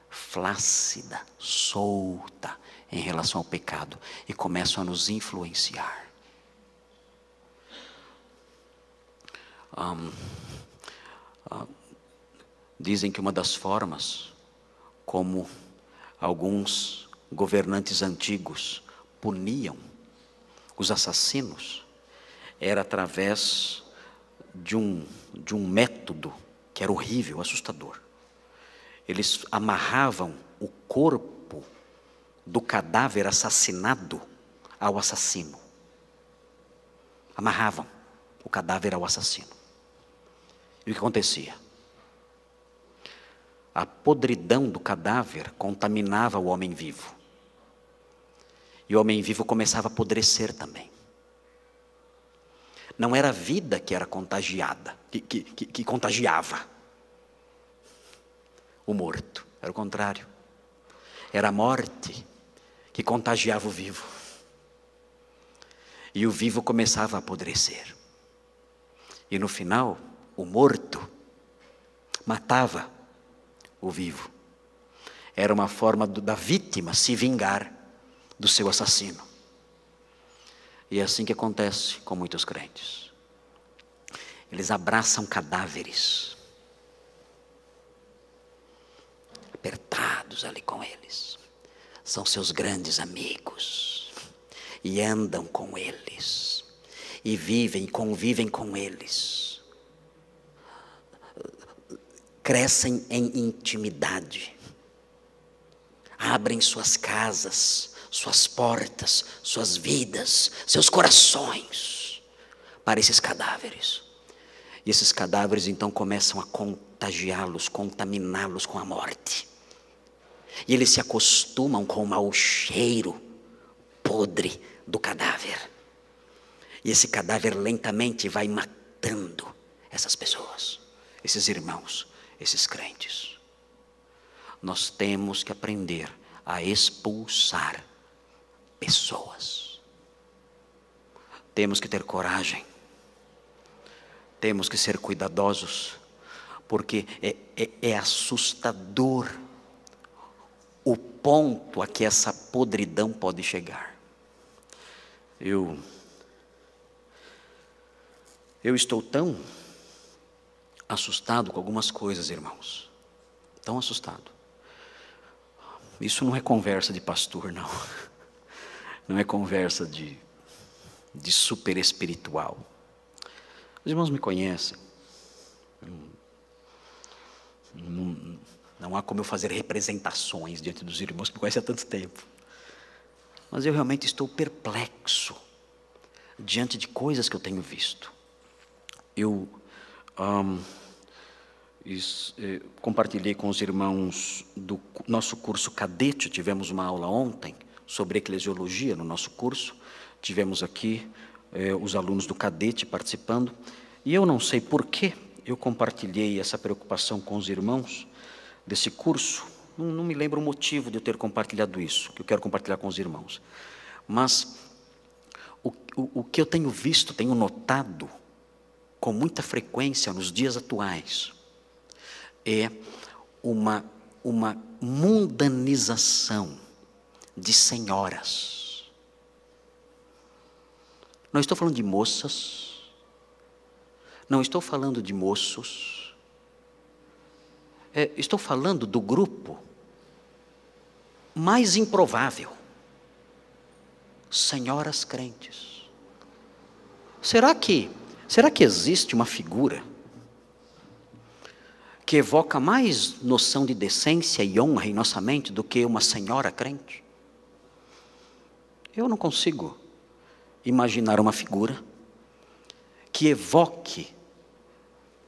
S2: flácida, solta em relação ao pecado e começam a nos influenciar. Dizem que uma das formas como alguns governantes antigos puniam os assassinos era através de um método que era horrível, assustador. Eles amarravam o corpo do cadáver assassinado ao assassino. Amarravam o cadáver ao assassino. E o que acontecia? A podridão do cadáver contaminava o homem vivo. E o homem vivo começava a apodrecer também. Não era a vida que era contagiada, que contagiava o morto. Era o contrário. Era a morte que contagiava o vivo. E o vivo começava a apodrecer. E no final, o morto matava o vivo. Era uma forma da vítima se vingar do seu assassino. E é assim que acontece com muitos crentes. Eles abraçam cadáveres, apertados ali com eles. São seus grandes amigos. E andam com eles. E vivem, convivem com eles. Crescem em intimidade. Abrem suas casas, suas portas, suas vidas, seus corações para esses cadáveres. E esses cadáveres então começam a contagiá-los, contaminá-los com a morte. E eles se acostumam com o mau cheiro podre do cadáver. E esse cadáver lentamente vai matando essas pessoas, esses irmãos, esses crentes. Nós temos que aprender a expulsar pessoas. Temos que ter coragem. Temos que ser cuidadosos, porque é assustador o ponto a que essa podridão pode chegar. Eu estou tão assustado com algumas coisas, irmãos. Tão assustado. Isso não é conversa de pastor, não. Não é conversa de super espiritual. Os irmãos me conhecem. Não há como eu fazer representações diante dos irmãos que me conhecem há tanto tempo. Mas eu realmente estou perplexo diante de coisas que eu tenho visto. Eu compartilhei com os irmãos do nosso curso cadete. Tivemos uma aula ontem sobre eclesiologia no nosso curso. Tivemos aqui os alunos do cadete participando. E eu não sei por que eu compartilhei essa preocupação com os irmãos desse curso. Não me lembro o motivo de eu ter compartilhado isso, que eu quero compartilhar com os irmãos. Mas o que eu tenho visto, tenho notado com muita frequência nos dias atuais, é uma mundanização de senhoras. Não estou falando de moças, não estou falando de moços, estou falando do grupo mais improvável, senhoras crentes. Será que existe uma figura que evoca mais noção de decência e honra em nossa mente do que uma senhora crente? Eu não consigo imaginar uma figura que evoque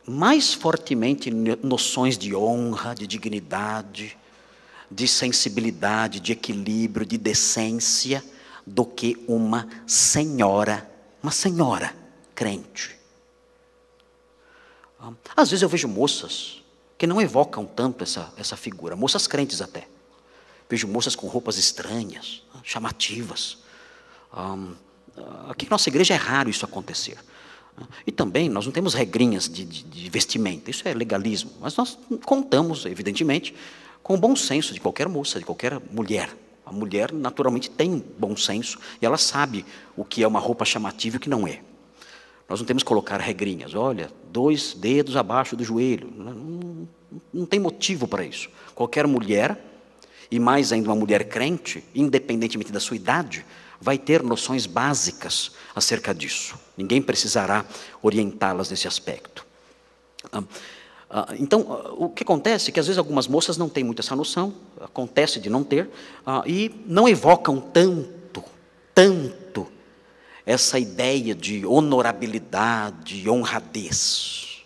S2: mais fortemente noções de honra, de dignidade, de sensibilidade, de equilíbrio, de decência, do que uma senhora crente. Às vezes eu vejo moças que não evocam tanto essa figura, moças crentes até. Vejo moças com roupas estranhas, chamativas. Aqui na nossa igreja é raro isso acontecer. E também nós não temos regrinhas de vestimenta, isso é legalismo. Mas nós contamos, evidentemente, com o bom senso de qualquer moça, de qualquer mulher. A mulher naturalmente tem bom senso e ela sabe o que é uma roupa chamativa e o que não é. Nós não temos que colocar regrinhas. Olha, 2 dedos abaixo do joelho. Não tem motivo para isso. Qualquer mulher, e mais ainda uma mulher crente, independentemente da sua idade, vai ter noções básicas acerca disso. Ninguém precisará orientá-las nesse aspecto. Então, o que acontece é que às vezes algumas moças não têm muito essa noção, acontece de não ter, e não evocam tanto essa ideia de honorabilidade, honradez.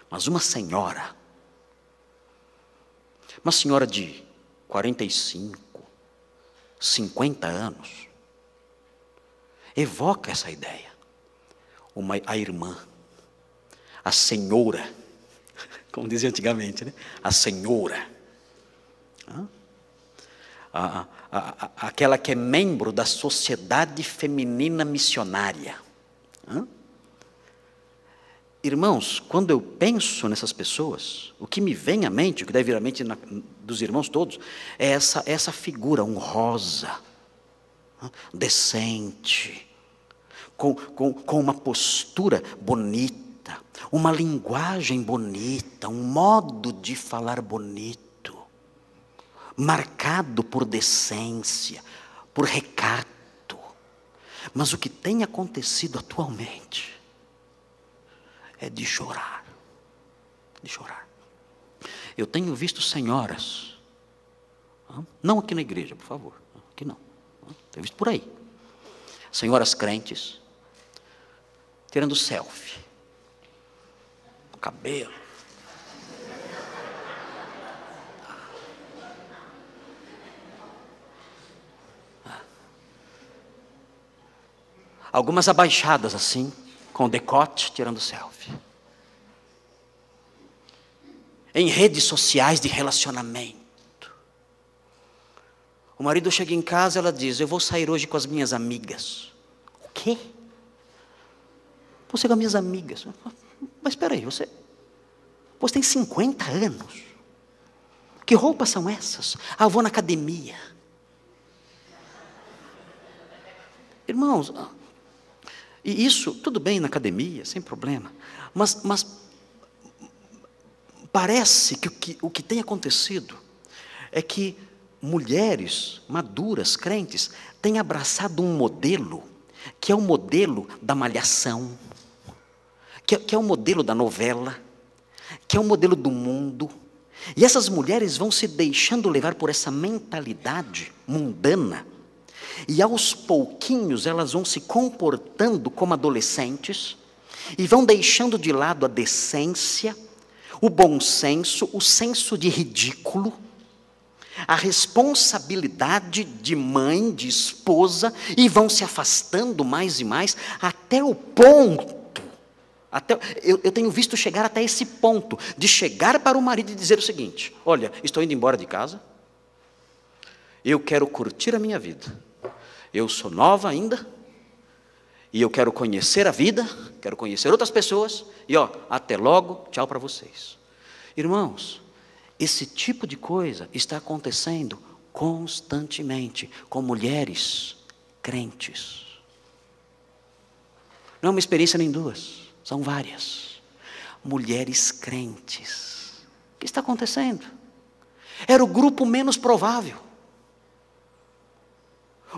S2: Mas uma senhora de 45, 50 anos, evoca essa ideia. A irmã, a senhora, como dizia antigamente, né? A senhora, aquela que é membro da Sociedade Feminina Missionária. Irmãos, quando eu penso nessas pessoas, o que me vem à mente, o que deve vir à mente dos irmãos todos, é essa figura honrosa, decente, com uma postura bonita, uma linguagem bonita, um modo de falar bonito, marcado por decência, por recato. Mas o que tem acontecido atualmente é de chorar. Eu tenho visto senhoras, não aqui na igreja, por favor, aqui não, tenho visto por aí, senhoras crentes, tirando selfie, cabelo, algumas abaixadas assim, com decote, tirando selfie. Em redes sociais de relacionamento. O marido chega em casa, ela diz: eu vou sair hoje com as minhas amigas. O quê? Vou sair com as minhas amigas. Mas espera aí, você Você tem 50 anos. Que roupas são essas? Ah, eu vou na academia. Irmãos, e isso, tudo bem na academia, sem problema. Mas parece que o que tem acontecido é que mulheres maduras, crentes, têm abraçado um modelo, que é o modelo da malhação, que é o modelo da novela, que é o modelo do mundo. E essas mulheres vão se deixando levar por essa mentalidade mundana, e aos pouquinhos elas vão se comportando como adolescentes, e vão deixando de lado a decência, o bom senso, o senso de ridículo, a responsabilidade de mãe, de esposa, e vão se afastando mais e mais, até o ponto, eu tenho visto chegar até esse ponto, de chegar para o marido e dizer o seguinte: olha, estou indo embora de casa, eu quero curtir a minha vida, eu sou nova ainda, e eu quero conhecer a vida, quero conhecer outras pessoas, e até logo, tchau para vocês. Irmãos, esse tipo de coisa está acontecendo constantemente com mulheres crentes. Não é uma experiência nem duas, são várias. Mulheres crentes. O que está acontecendo? Era o grupo menos provável.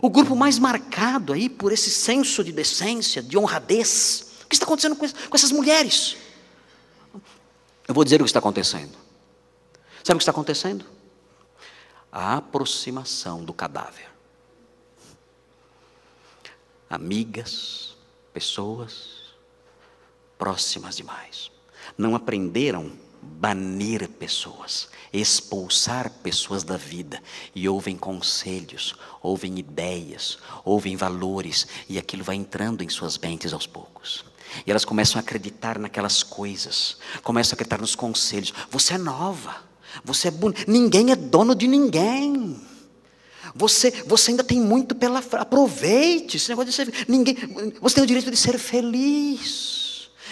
S2: O grupo mais marcado aí por esse senso de decência, de honradez. O que está acontecendo com essas mulheres? Eu vou dizer o que está acontecendo. Sabe o que está acontecendo? A aproximação do cadáver. Amigas, pessoas próximas demais, não aprenderam a banir pessoas, expulsar pessoas da vida, e ouvem conselhos, ouvem ideias, ouvem valores, e aquilo vai entrando em suas mentes aos poucos. E elas começam a acreditar naquelas coisas, começam a acreditar nos conselhos. Você é nova, você é bonita, ninguém é dono de ninguém. Você ainda tem muito pela frente. Aproveite esse negócio de ser ninguém. Você tem o direito de ser feliz.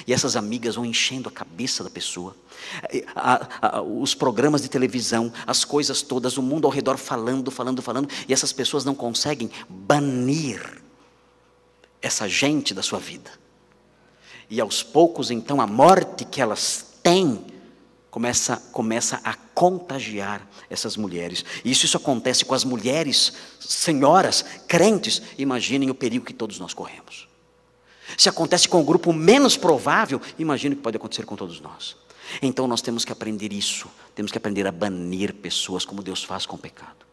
S2: E essas amigas vão enchendo a cabeça da pessoa. Os programas de televisão, as coisas todas, o mundo ao redor falando. E essas pessoas não conseguem banir essa gente da sua vida. E aos poucos, então, a morte que elas têm começa a contagiar essas mulheres. E isso acontece com as mulheres, senhoras, crentes. Imaginem o perigo que todos nós corremos. Se acontece com o grupo menos provável, imagine o que pode acontecer com todos nós. Então nós temos que aprender isso. Temos que aprender a banir pessoas como Deus faz com o pecado.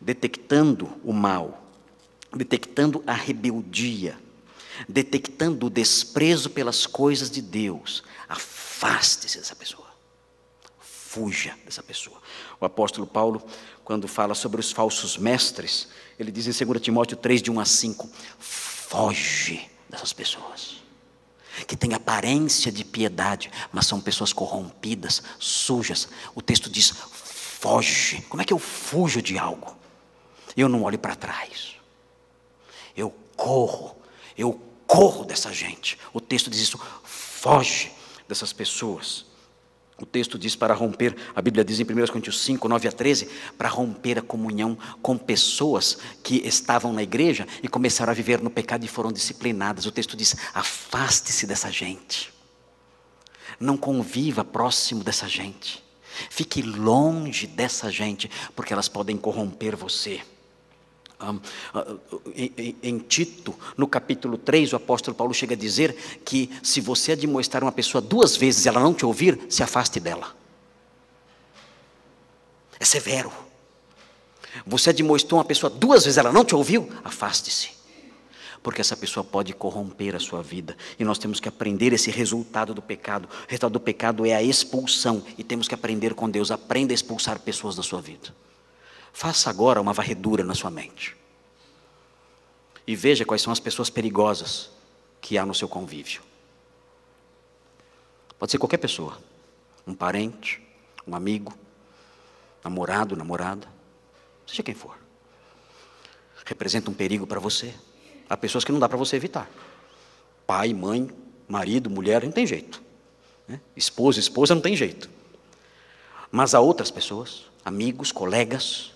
S2: Detectando o mal, detectando a rebeldia, detectando o desprezo pelas coisas de Deus, afaste-se dessa pessoa. Fuja dessa pessoa. O apóstolo Paulo, quando fala sobre os falsos mestres, ele diz em 2 Timóteo 3, de 1 a 5, foge dessas pessoas, que têm aparência de piedade, mas são pessoas corrompidas, sujas. O texto diz, foge. Como é que eu fujo de algo? Eu não olho para trás. Eu corro dessa gente. O texto diz isso, foge dessas pessoas. O texto diz para romper, a Bíblia diz em 1 Coríntios 5, 9 a 13, para romper a comunhão com pessoas que estavam na igreja e começaram a viver no pecado e foram disciplinadas. O texto diz, afaste-se dessa gente. Não conviva próximo dessa gente. Fique longe dessa gente, porque elas podem corromper você. Em Tito, no capítulo 3, o apóstolo Paulo chega a dizer que se você admoestar uma pessoa 2 vezes e ela não te ouvir, se afaste dela. É severo. Você admoestou uma pessoa 2 vezes, ela não te ouviu, afaste-se. Porque essa pessoa pode corromper a sua vida. E nós temos que aprender esse resultado do pecado. O resultado do pecado é a expulsão. E temos que aprender com Deus. Aprenda a expulsar pessoas da sua vida. Faça agora uma varredura na sua mente. E veja quais são as pessoas perigosas que há no seu convívio. Pode ser qualquer pessoa. Um parente, um amigo, namorado, namorada. Seja quem for. Representa um perigo para você. Há pessoas que não dá para você evitar. Pai, mãe, marido, mulher, não tem jeito. né? Esposa não tem jeito. Mas há outras pessoas, amigos, colegas,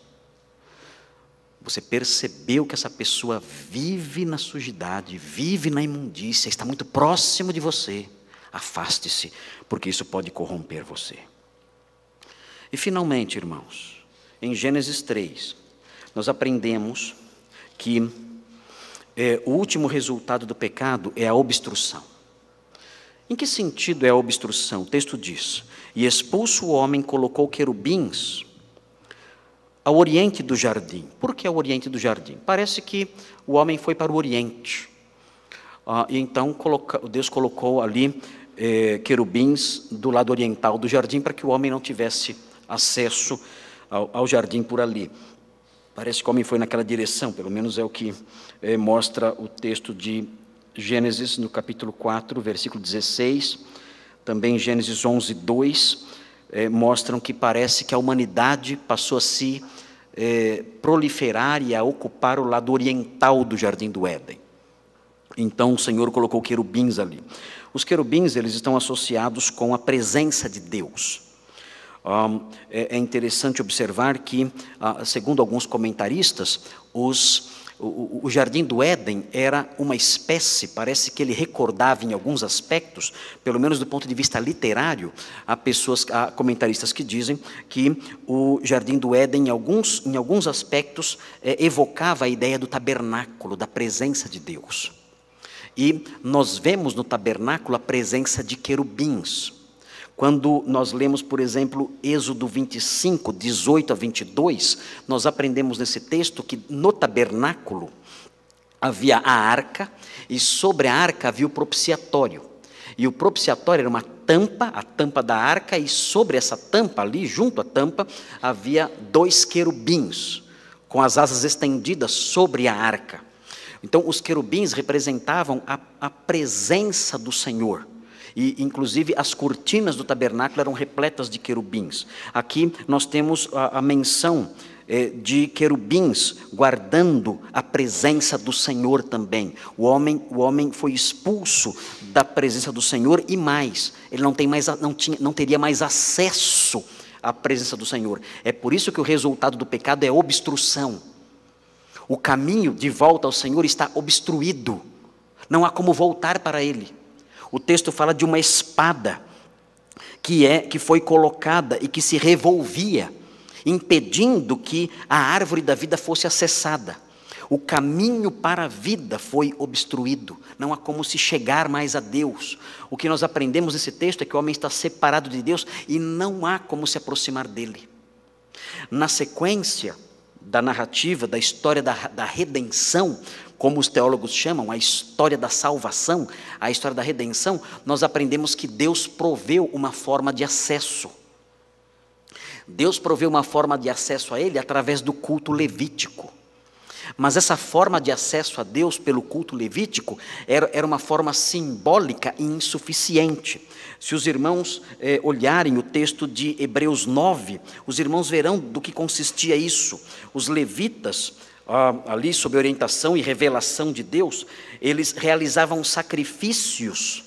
S2: você percebeu que essa pessoa vive na sujidade, vive na imundícia, está muito próximo de você, afaste-se, porque isso pode corromper você. E finalmente, irmãos, em Gênesis 3, nós aprendemos que o último resultado do pecado é a obstrução. Em que sentido é a obstrução? O texto diz: e expulso o homem, colocou querubins ao oriente do jardim. Por que ao oriente do jardim? Parece que o homem foi para o oriente. E então Deus colocou ali querubins do lado oriental do jardim para que o homem não tivesse acesso ao jardim por ali. Parece que o homem foi naquela direção, pelo menos é o que mostra o texto de Gênesis, no capítulo 4, versículo 16, também Gênesis 11, 2, mostram que parece que a humanidade passou a se proliferar e a ocupar o lado oriental do Jardim do Éden. Então o Senhor colocou querubins ali. Os querubins, eles estão associados com a presença de Deus. É interessante observar que, segundo alguns comentaristas, o Jardim do Éden era uma espécie, parece que ele recordava em alguns aspectos, pelo menos do ponto de vista literário, há comentaristas que dizem que o Jardim do Éden, em alguns aspectos, evocava a ideia do tabernáculo, da presença de Deus. E nós vemos no tabernáculo a presença de querubins. Quando nós lemos, por exemplo, Êxodo 25, 18 a 22, nós aprendemos nesse texto que no tabernáculo havia a arca, e sobre a arca havia o propiciatório. E o propiciatório era uma tampa, a tampa da arca, e sobre essa tampa, ali junto à tampa, havia 2 querubins, com as asas estendidas sobre a arca. Então, os querubins representavam a presença do Senhor. E, inclusive, as cortinas do tabernáculo eram repletas de querubins. Aqui nós temos a menção de querubins guardando a presença do Senhor também. O homem foi expulso da presença do Senhor e mais, ele não teria mais acesso à presença do Senhor. É por isso que o resultado do pecado é obstrução. O caminho de volta ao Senhor está obstruído. Não há como voltar para Ele. O texto fala de uma espada que foi colocada e que se revolvia, impedindo que a árvore da vida fosse acessada. O caminho para a vida foi obstruído. Não há como se chegar mais a Deus. O que nós aprendemos nesse texto é que o homem está separado de Deus e não há como se aproximar dele. Na sequência da narrativa, da história da redenção, como os teólogos chamam, a história da salvação, a história da redenção, nós aprendemos que Deus proveu uma forma de acesso. Deus proveu uma forma de acesso a Ele através do culto levítico. Mas essa forma de acesso a Deus pelo culto levítico era uma forma simbólica e insuficiente. Se os irmãos olharem o texto de Hebreus 9, os irmãos verão do que consistia isso. Os levitas, ali sob orientação e revelação de Deus, eles realizavam sacrifícios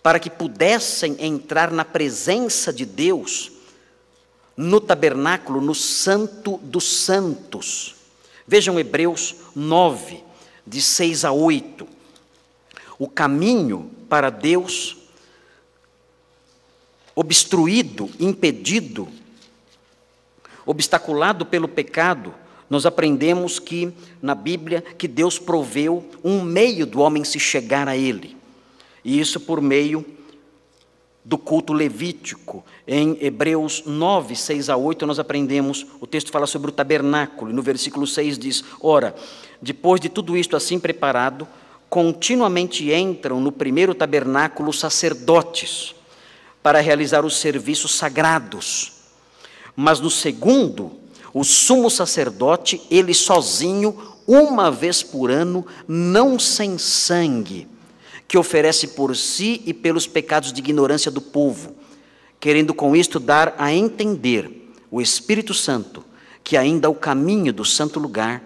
S2: para que pudessem entrar na presença de Deus, no tabernáculo, no Santo dos Santos. Vejam Hebreus 9, de 6 a 8. O caminho para Deus, obstruído, impedido, obstaculado pelo pecado, nós aprendemos que, na Bíblia, que Deus proveu um meio do homem se chegar a Ele. E isso por meio do culto levítico. Em Hebreus 9, 6 a 8, nós aprendemos, o texto fala sobre o tabernáculo, e no versículo 6 diz: ora, depois de tudo isto assim preparado, continuamente entram no primeiro tabernáculo os sacerdotes, para realizar os serviços sagrados. Mas no segundo, o sumo sacerdote, ele sozinho, uma vez por ano, não sem sangue, que oferece por si e pelos pecados de ignorância do povo, querendo com isto dar a entender o Espírito Santo, que ainda o caminho do santo lugar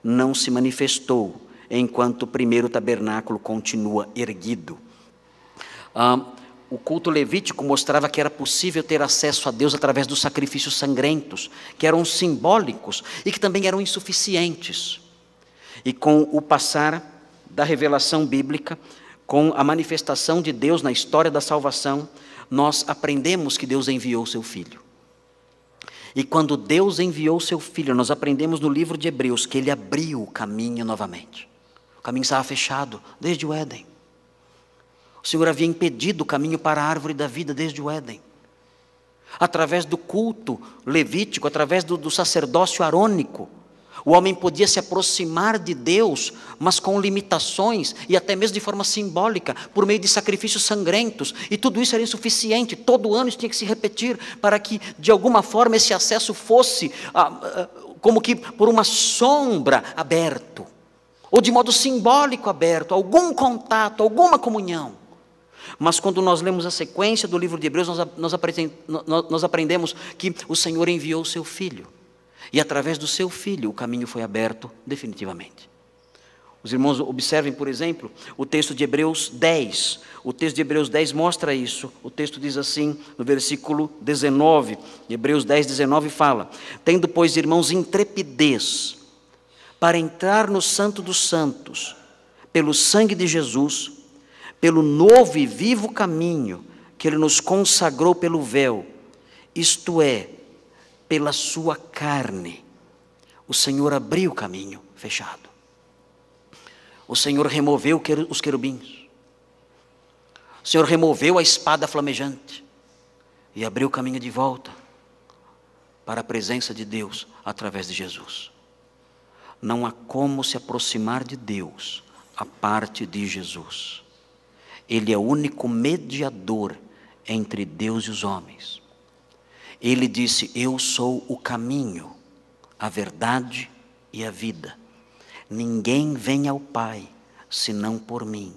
S2: não se manifestou, enquanto o primeiro tabernáculo continua erguido. O culto levítico mostrava que era possível ter acesso a Deus através dos sacrifícios sangrentos, que eram simbólicos e que também eram insuficientes. E com o passar da revelação bíblica, com a manifestação de Deus na história da salvação, nós aprendemos que Deus enviou o seu Filho. E quando Deus enviou o seu Filho, nós aprendemos no livro de Hebreus que Ele abriu o caminho novamente. O caminho estava fechado desde o Éden. O Senhor havia impedido o caminho para a árvore da vida desde o Éden. Através do culto levítico, através do sacerdócio arônico, o homem podia se aproximar de Deus, mas com limitações e até mesmo de forma simbólica, por meio de sacrifícios sangrentos. E tudo isso era insuficiente. Todo ano isso tinha que se repetir para que, de alguma forma, esse acesso fosse como que por uma sombra aberto, ou de modo simbólico aberto, algum contato, alguma comunhão. Mas quando nós lemos a sequência do livro de Hebreus, nós aprendemos que o Senhor enviou o seu Filho. E através do seu Filho o caminho foi aberto definitivamente. Os irmãos observem, por exemplo, o texto de Hebreus 10. O texto de Hebreus 10 mostra isso. O texto diz assim, no versículo 19, Hebreus 10, 19 fala: tendo, pois, irmãos, intrepidez para entrar no Santo dos Santos, pelo sangue de Jesus, pelo novo e vivo caminho que Ele nos consagrou pelo véu, isto é, pela sua carne. O Senhor abriu o caminho fechado. O Senhor removeu os querubins. O Senhor removeu a espada flamejante e abriu o caminho de volta para a presença de Deus através de Jesus. Não há como se aproximar de Deus a parte de Jesus. Ele é o único mediador entre Deus e os homens. Ele disse: eu sou o caminho, a verdade e a vida. Ninguém vem ao Pai, senão por mim.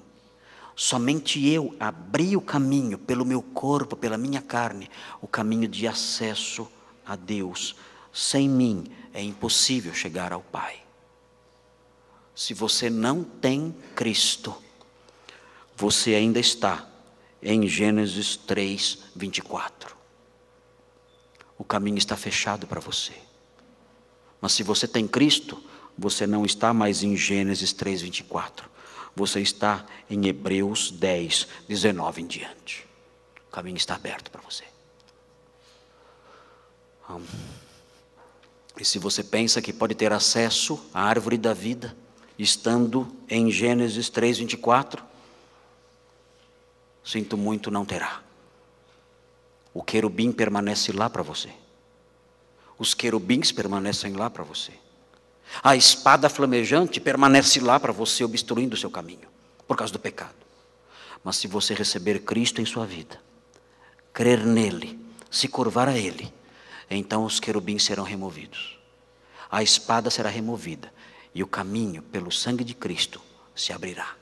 S2: Somente eu abri o caminho pelo meu corpo, pela minha carne, o caminho de acesso a Deus. Sem mim é impossível chegar ao Pai. Se você não tem Cristo, você ainda está em Gênesis 3, 24. O caminho está fechado para você. Mas se você tem Cristo, você não está mais em Gênesis 3, 24. Você está em Hebreus 10, 19 em diante. O caminho está aberto para você. E se você pensa que pode ter acesso à árvore da vida, estando em Gênesis 3, 24, sinto muito, não terá. O querubim permanece lá para você. Os querubins permanecem lá para você. A espada flamejante permanece lá para você, obstruindo o seu caminho, por causa do pecado. Mas se você receber Cristo em sua vida, crer nele, se curvar a Ele, então os querubins serão removidos. A espada será removida e o caminho pelo sangue de Cristo se abrirá.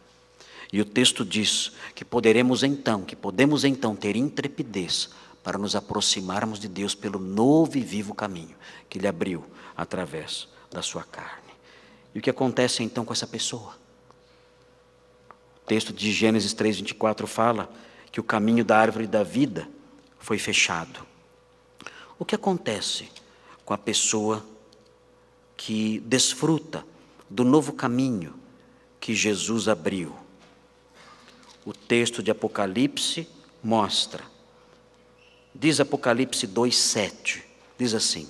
S2: E o texto diz que podemos então ter intrepidez para nos aproximarmos de Deus pelo novo e vivo caminho que Ele abriu através da sua carne. E o que acontece então com essa pessoa? O texto de Gênesis 3, 24 fala que o caminho da árvore da vida foi fechado. O que acontece com a pessoa que desfruta do novo caminho que Jesus abriu? O texto de Apocalipse mostra. Diz Apocalipse 2, 7. Diz assim: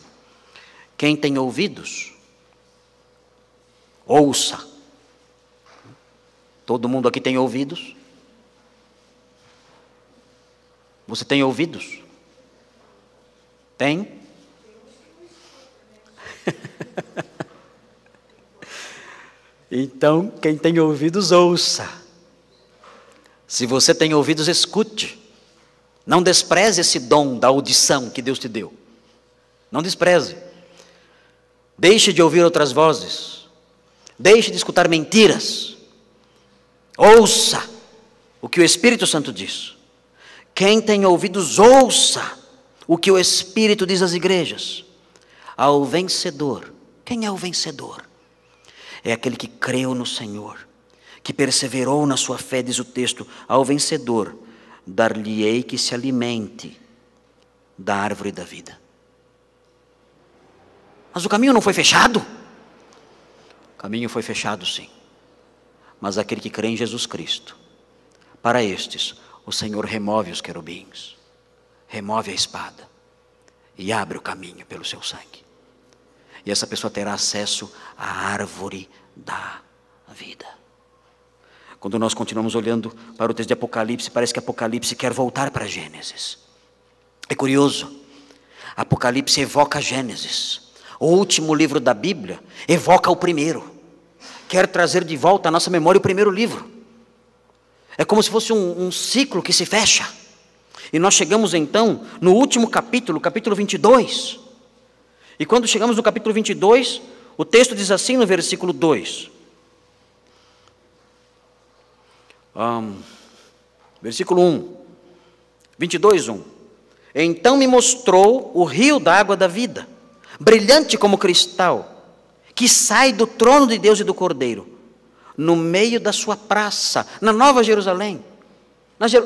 S2: quem tem ouvidos, ouça. Todo mundo aqui tem ouvidos? Você tem ouvidos? Tem? Então, quem tem ouvidos, ouça. Se você tem ouvidos, escute. Não despreze esse dom da audição que Deus te deu. Não despreze. Deixe de ouvir outras vozes. Deixe de escutar mentiras. Ouça o que o Espírito Santo diz. Quem tem ouvidos, ouça o que o Espírito diz às igrejas. Ao vencedor. Quem é o vencedor? É aquele que creu no Senhor, que perseverou na sua fé, diz o texto. Ao vencedor dar-lhe-ei que se alimente da árvore da vida. Mas o caminho não foi fechado? O caminho foi fechado, sim. Mas aquele que crê em Jesus Cristo, para estes, o Senhor remove os querubins, remove a espada e abre o caminho pelo seu sangue. E essa pessoa terá acesso à árvore da vida. Quando nós continuamos olhando para o texto de Apocalipse, parece que Apocalipse quer voltar para Gênesis. É curioso, Apocalipse evoca Gênesis. O último livro da Bíblia evoca o primeiro. Quer trazer de volta à nossa memória o primeiro livro. É como se fosse um ciclo que se fecha. E nós chegamos então no último capítulo, capítulo 22. E quando chegamos no capítulo 22, o texto diz assim no versículo 2. Versículo 1. 22, 1. Então me mostrou o rio da água da vida, brilhante como cristal, que sai do trono de Deus e do Cordeiro, no meio da sua praça, na Nova Jerusalém,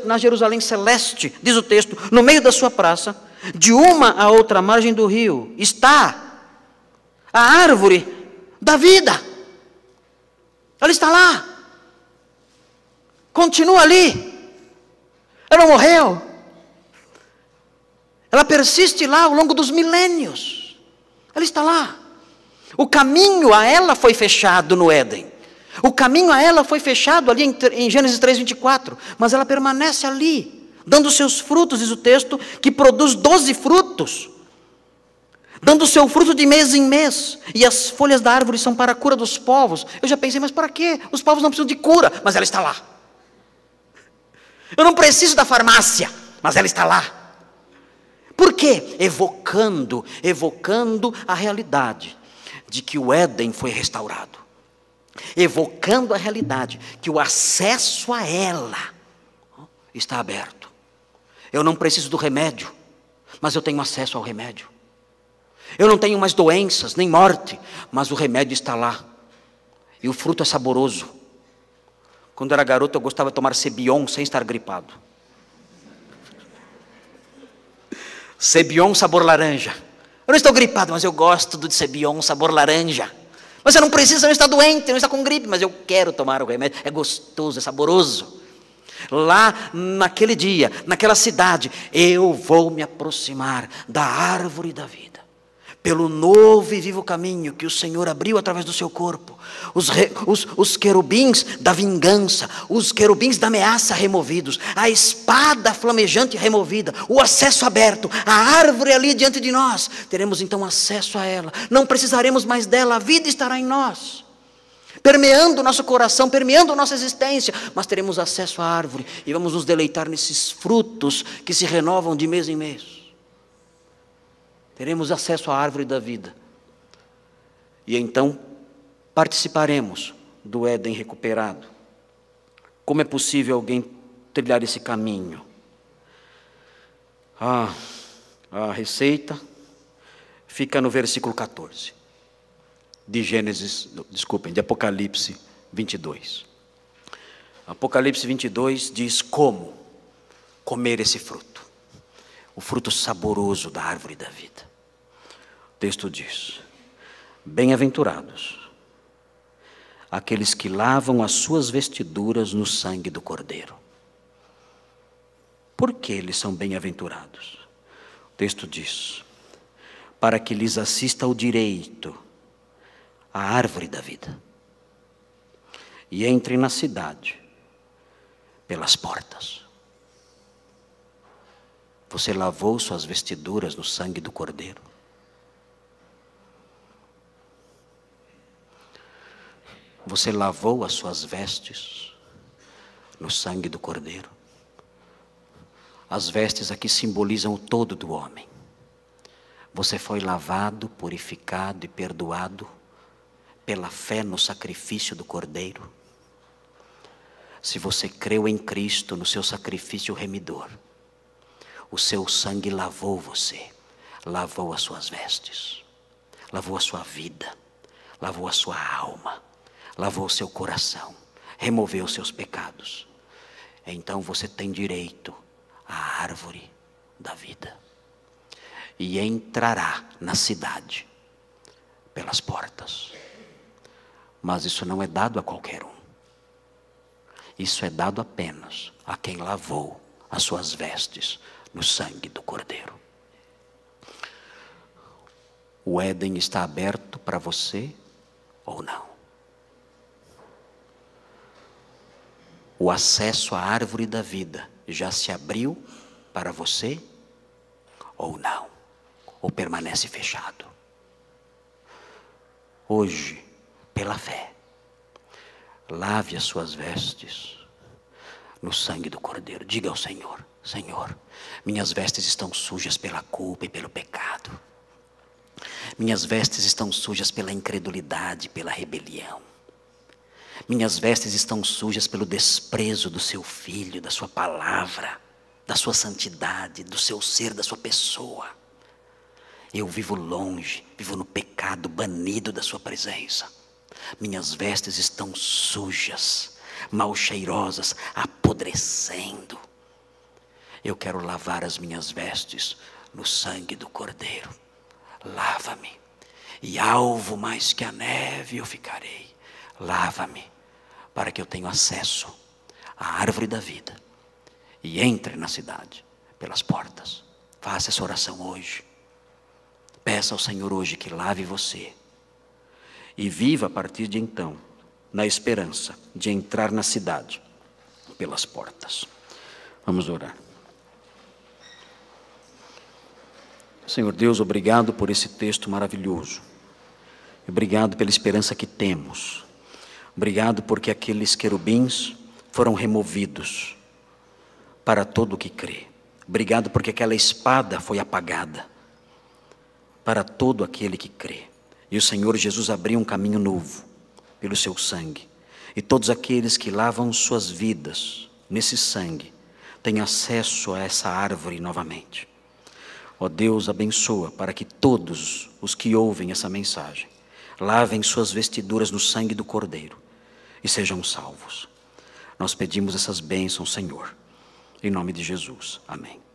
S2: na Jerusalém celeste, diz o texto, no meio da sua praça, de uma a outra margem do rio, está a árvore da vida. Ela está lá, continua ali, ela não morreu, ela persiste lá ao longo dos milênios, ela está lá. O caminho a ela foi fechado no Éden. O caminho a ela foi fechado ali em Gênesis 3:24. Mas ela permanece ali, dando seus frutos, diz o texto, que produz 12 frutos. Dando seu fruto de mês em mês. E as folhas da árvore são para a cura dos povos. Eu já pensei, mas para quê? Os povos não precisam de cura, mas ela está lá. Eu não preciso da farmácia, mas ela está lá. Por quê? Evocando a realidade de que o Éden foi restaurado, evocando a realidade que o acesso a ela está aberto. Eu não preciso do remédio, mas eu tenho acesso ao remédio. Eu não tenho mais doenças, nem morte, mas o remédio está lá, e o fruto é saboroso. Quando eu era garoto, eu gostava de tomar Cebion sem estar gripado. Cebion sabor laranja. Eu não estou gripado, mas eu gosto do Cebion sabor laranja. Mas você não precisa, não está doente, não está com gripe, mas eu quero tomar o remédio. É gostoso, é saboroso. Lá naquele dia, naquela cidade, eu vou me aproximar da árvore da vida, pelo novo e vivo caminho que o Senhor abriu através do seu corpo. Os querubins da vingança, os querubins da ameaça removidos, a espada flamejante removida, o acesso aberto, a árvore ali diante de nós. Teremos então acesso a ela, não precisaremos mais dela, a vida estará em nós, permeando o nosso coração, permeando a nossa existência, mas teremos acesso à árvore e vamos nos deleitar nesses frutos que se renovam de mês em mês. Teremos acesso à árvore da vida. E então participaremos do Éden recuperado. Como é possível alguém trilhar esse caminho? A receita fica no versículo 14 de Apocalipse 22. Apocalipse 22 diz como comer esse fruto, o fruto saboroso da árvore da vida. O texto diz: bem-aventurados aqueles que lavam as suas vestiduras no sangue do Cordeiro. Por que eles são bem-aventurados? O texto diz: para que lhes assista o direito à árvore da vida e entrem na cidade pelas portas. Você lavou suas vestiduras no sangue do Cordeiro? Você lavou as suas vestes no sangue do Cordeiro? As vestes aqui simbolizam o todo do homem. Você foi lavado, purificado e perdoado pela fé no sacrifício do Cordeiro. Se você creu em Cristo, no seu sacrifício remidor, o seu sangue lavou você, lavou as suas vestes, lavou a sua vida, lavou a sua alma, lavou o seu coração, removeu os seus pecados. Então você tem direito a árvore da vida e entrará na cidade pelas portas. Mas isso não é dado a qualquer um. Isso é dado apenas a quem lavou as suas vestes no sangue do Cordeiro. O Éden está aberto para você ou não? O acesso à árvore da vida já se abriu para você ou não? Ou permanece fechado? Hoje, pela fé, lave as suas vestes no sangue do Cordeiro. Diga ao Senhor: Senhor, minhas vestes estão sujas pela culpa e pelo pecado. Minhas vestes estão sujas pela incredulidade, pela rebelião. Minhas vestes estão sujas pelo desprezo do seu Filho, da sua palavra, da sua santidade, do seu ser, da sua pessoa. Eu vivo longe, vivo no pecado, banido da sua presença. Minhas vestes estão sujas, mal cheirosas, apodrecendo. Eu quero lavar as minhas vestes no sangue do Cordeiro. Lava-me, e alvo mais que a neve eu ficarei. Lava-me, para que eu tenha acesso à árvore da vida e entre na cidade pelas portas. Faça essa oração hoje. Peça ao Senhor hoje que lave você. E viva a partir de então, na esperança de entrar na cidade pelas portas. Vamos orar. Senhor Deus, obrigado por esse texto maravilhoso. Obrigado pela esperança que temos. Obrigado porque aqueles querubins foram removidos para todo o que crê. Obrigado porque aquela espada foi apagada para todo aquele que crê. E o Senhor Jesus abriu um caminho novo pelo seu sangue. E todos aqueles que lavam suas vidas nesse sangue têm acesso a essa árvore novamente. Ó Deus, abençoa para que todos os que ouvem essa mensagem lavem suas vestiduras no sangue do Cordeiro e sejam salvos. Nós pedimos essas bênçãos, Senhor, em nome de Jesus. Amém.